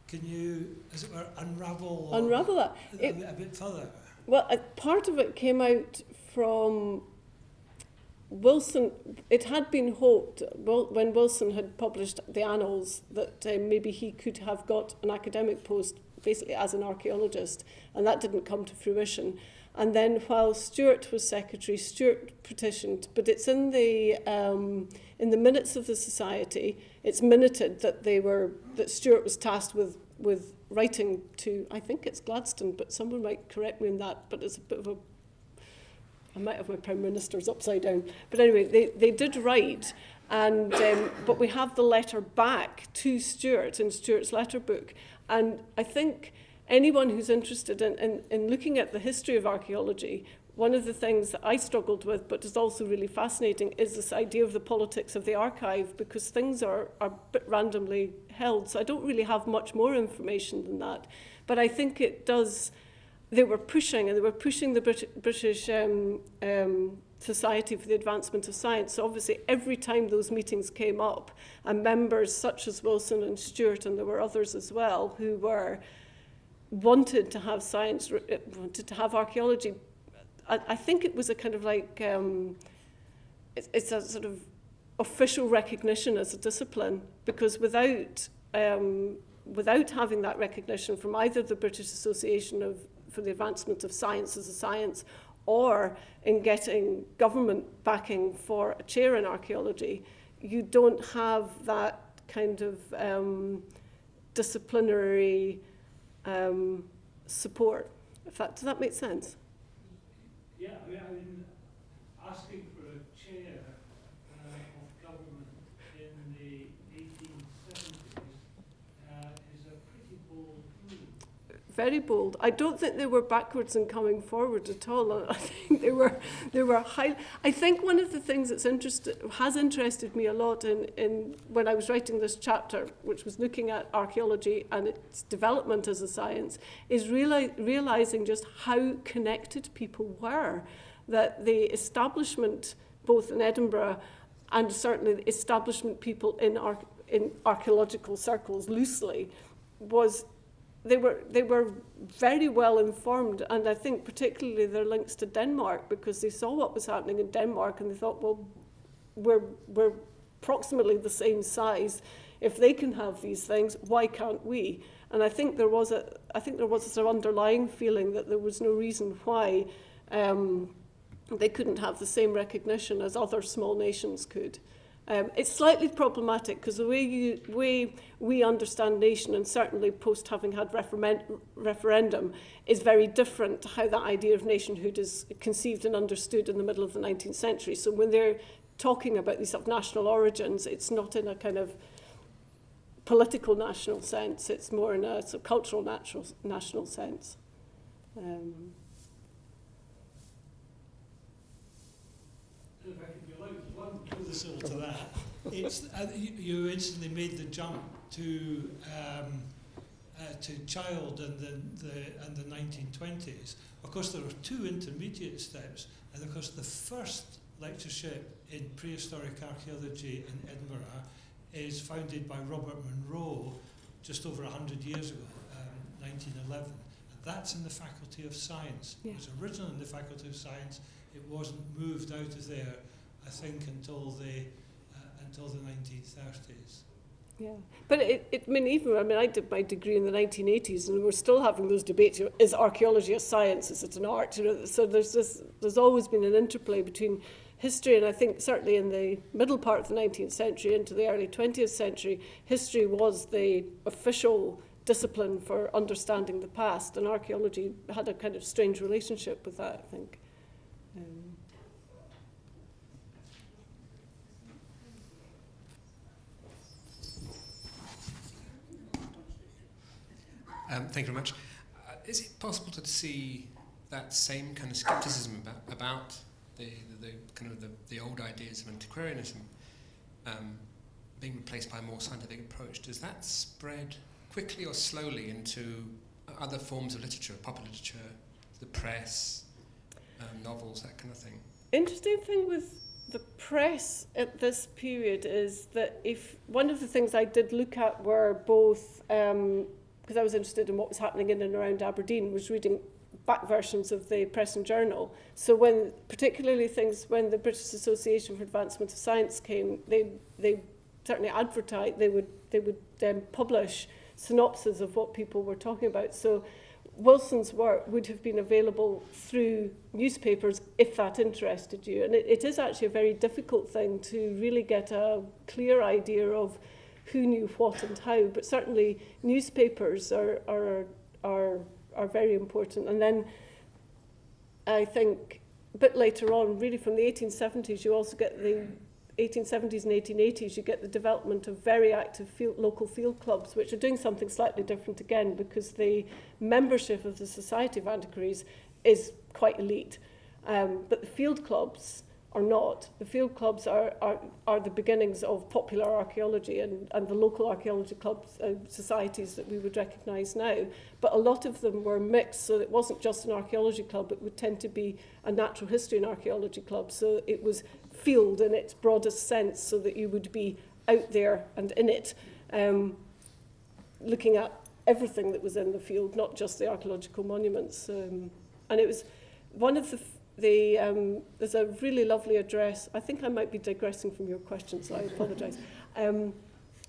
Can you, as it were, unravel that a bit further? Well, part of it came out from Wilson. It had been hoped, when Wilson had published the Annals, that maybe he could have got an academic post basically as an archaeologist, and that didn't come to fruition. And then while Stuart was secretary, Stuart petitioned, but it's in the minutes of the Society, it's minuted that Stuart was tasked with writing to, I think it's Gladstone, but someone might correct me on that, but it's a bit of I might have my Prime Minister's upside down. But anyway, they did write, and but we have the letter back to Stuart in Stuart's letter book. And I think anyone who's interested in looking at the history of archaeology, one of the things that I struggled with, but is also really fascinating, is this idea of the politics of the archive, because things are a bit randomly held. So I don't really have much more information than that. But I think it does, they were pushing the British Society for the Advancement of Science. So obviously every time those meetings came up, and members such as Wilson and Stewart, and there were others as well, who wanted to have science, wanted to have archaeology. I think it was a kind of like, it's a sort of official recognition as a discipline, because without having that recognition from either the British Association for the Advancement of Science as a science, or in getting government backing for a chair in archaeology, you don't have that kind of disciplinary support. Does that make sense? Yeah, I mean, asking for a chair of government in the 1870s is a pretty bold move. Very bold. I don't think they were backwards in coming forward at all. I think they were high. I think one of the things has interested me a lot in when I was writing this chapter, which was looking at archaeology and its development as a science, is realizing just how connected people were. That the establishment, both in Edinburgh and certainly the establishment people in archaeological circles loosely, they were very well informed, and I think particularly their links to Denmark, because they saw what was happening in Denmark and they thought, well, we're approximately the same size. If they can have these things, why can't we? And I think there was a sort of underlying feeling that there was no reason why they couldn't have the same recognition as other small nations could. It's slightly problematic because the way we understand nation, and certainly post having had referendum, is very different to how that idea of nationhood is conceived and understood in the middle of the 19th century. So when they're talking about these sort of national origins, it's not in a kind of political national sense, it's more in a sort of cultural national sense. If I could be allowed one codicil to that, it's you instantly made the jump to child and the 1920s. Of course, there are two intermediate steps, and of course, the first lectureship in prehistoric archaeology in Edinburgh is founded by Robert Munro just over 100 years ago, 1911. And that's in the Faculty of Science. Yeah. It was originally in the Faculty of Science. It wasn't moved out of there, I think, until the 1930s. Yeah, but I did my degree in the 1980s, and we're still having those debates. Is archaeology a science? Is it an art? So there's always been an interplay between history, and I think certainly in the middle part of the 19th century into the early 20th century, history was the official discipline for understanding the past, and archaeology had a kind of strange relationship with that, I think. Thank you very much. Is it possible to see that same kind of skepticism about the kind of the old ideas of antiquarianism being replaced by a more scientific approach? Does that spread quickly or slowly into other forms of literature, popular literature, the press, novels, that kind of thing? Interesting thing with the press at this period is that if one of the things I did look at were both, because I was interested in what was happening in and around Aberdeen, was reading back versions of the Press and Journal. So when the British Association for Advancement of Science came, they certainly advertised, they would publish synopses of what people were talking about. So Wilson's work would have been available through newspapers if that interested you. And it is actually a very difficult thing to really get a clear idea of who knew what and how, but certainly newspapers are very important. And then I think a bit later on, really from the 1870s, you also get 1870s and 1880s, you get the development of very active local field clubs, which are doing something slightly different again, because the membership of the Society of Antiquaries is quite elite. But the field clubs are not. The field clubs are the beginnings of popular archaeology and the local archaeology clubs, societies that we would recognise now. But a lot of them were mixed, so it wasn't just an archaeology club, it would tend to be a natural history and archaeology club. So it was field in its broadest sense, so that you would be out there and in it, looking at everything that was in the field, not just the archaeological monuments. And it was one of there's a really lovely address. I think I might be digressing from your question, so I apologise. There's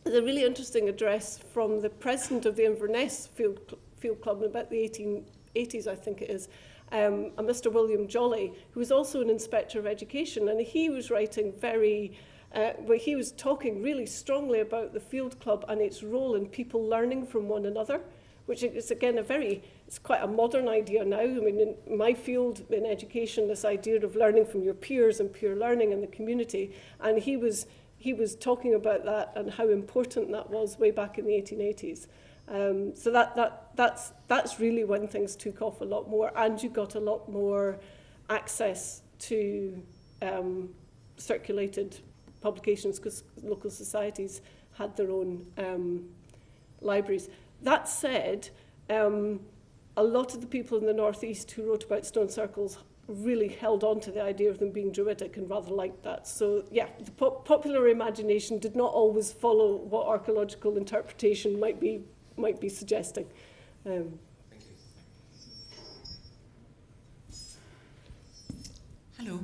a really interesting address from the president of the Inverness Field Club in about the 1880s, I think it is, a Mr. William Jolly, who was also an inspector of education, and he was writing where he was talking really strongly about the field club and its role in people learning from one another, which is again it's quite a modern idea now. I mean, in my field, in education, this idea of learning from your peers and peer learning in the community, and he was talking about that and how important that was way back in the 1880s. So that's really when things took off a lot more, and you got a lot more access to circulated publications, because local societies had their own libraries. That said, a lot of the people in the northeast who wrote about stone circles really held on to the idea of them being Druidic and rather liked that. So yeah, the popular imagination did not always follow what archaeological interpretation might be suggesting. Thank you. Hello.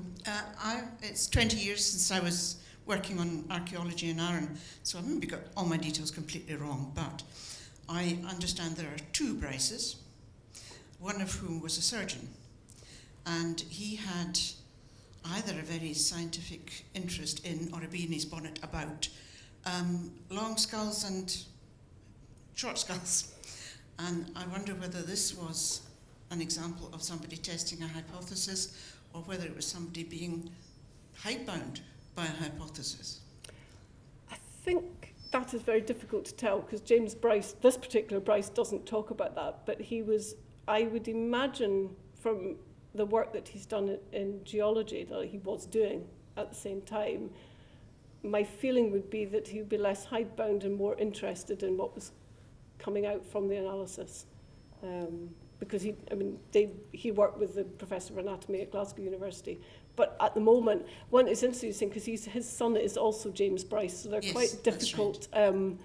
It's 20 years since I was working on archaeology in Arran, so I've maybe got all my details completely wrong, but I understand there are two Bryces, one of whom was a surgeon, and he had either a very scientific interest in, or a bee in his bonnet about, long skulls and short skulls. And I wonder whether this was an example of somebody testing a hypothesis, or whether it was somebody being hidebound by a hypothesis. I think that is very difficult to tell, because James Bryce, this particular Bryce, doesn't talk about that, but he was, I would imagine from the work that he's done in geology that he was doing at the same time, my feeling would be that he would be less hidebound and more interested in what was coming out from the analysis. Because he worked with the professor of anatomy at Glasgow University. But at the moment, it's interesting because his son is also James Bryce, so they're quite difficult. Right.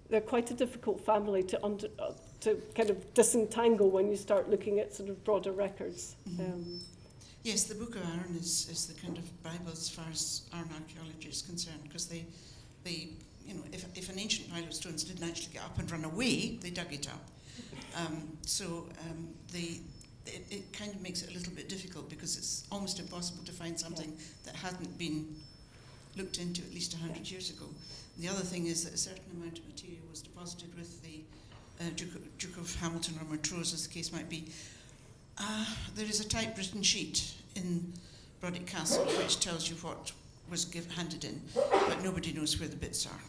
They're quite a difficult family to kind of disentangle when you start looking at sort of broader records. Mm-hmm. Yes, the Book of Arran is the kind of Bible as far as Arran archaeology is concerned, because they if an ancient pile of stones didn't actually get up and run away, they dug it up. It kind of makes it a little bit difficult, because it's almost impossible to find something that hadn't been looked into at least 100 years ago. The other thing is that a certain amount of material was deposited with the Duke of Hamilton or Montrose, as the case might be. There is a typewritten sheet in Brodick Castle which tells you what was handed in, but nobody knows where the bits are.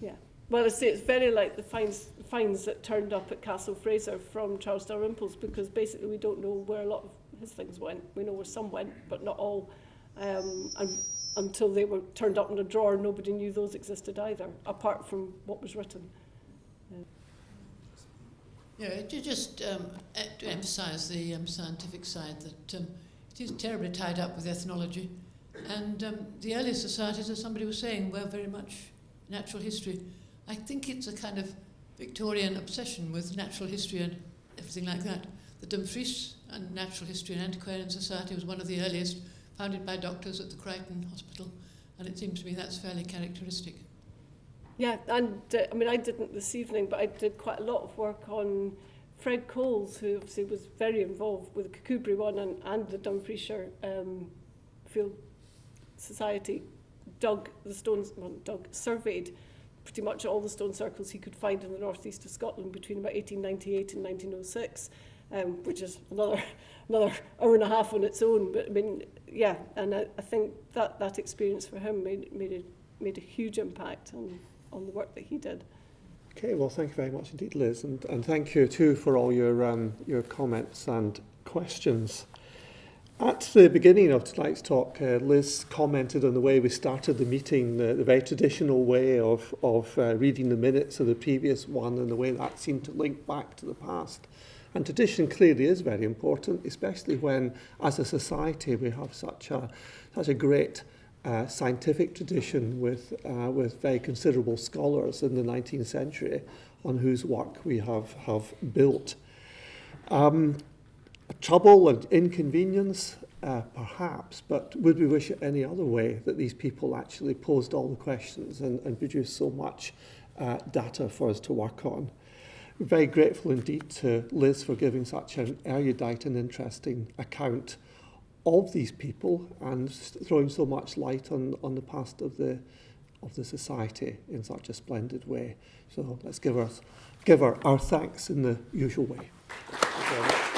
Yeah. Well, it's very like the finds that turned up at Castle Fraser from Charles Dalrymple's, because basically we don't know where a lot of his things went. We know where some went, but not all. And until they were turned up in a drawer, nobody knew those existed either, apart from what was written. Yeah, just to emphasise the scientific side, that it is terribly tied up with ethnology. And the earlier societies, as somebody was saying, were very much natural history. I think it's a kind of Victorian obsession with natural history and everything like that. The Dumfries and Natural History and Antiquarian Society was one of the earliest, founded by doctors at the Crichton Hospital, and it seems to me that's fairly characteristic. Yeah, and I didn't this evening, but I did quite a lot of work on Fred Coles, who obviously was very involved with the Kirkcudbright one and the Dumfriesshire Field Society, surveyed pretty much all the stone circles he could find in the northeast of Scotland between about 1898 and 1906, which is another hour and a half on its own. But I mean, yeah, and I think that experience for him made a huge impact on the work that he did. Okay, well, thank you very much indeed, Liz, and thank you too for all your comments and questions. At the beginning of tonight's talk, Liz commented on the way we started the meeting, the very traditional way of reading the minutes of the previous one, and the way that seemed to link back to the past. And tradition clearly is very important, especially when, as a society, we have such a great scientific tradition with very considerable scholars in the 19th century on whose work we have built. Trouble and inconvenience, perhaps, but would we wish it any other way that these people actually posed all the questions and produced so much data for us to work on? We're very grateful indeed to Liz for giving such an erudite and interesting account of these people and throwing so much light on the past of the society in such a splendid way. So let's give her our thanks in the usual way. Thank you very much.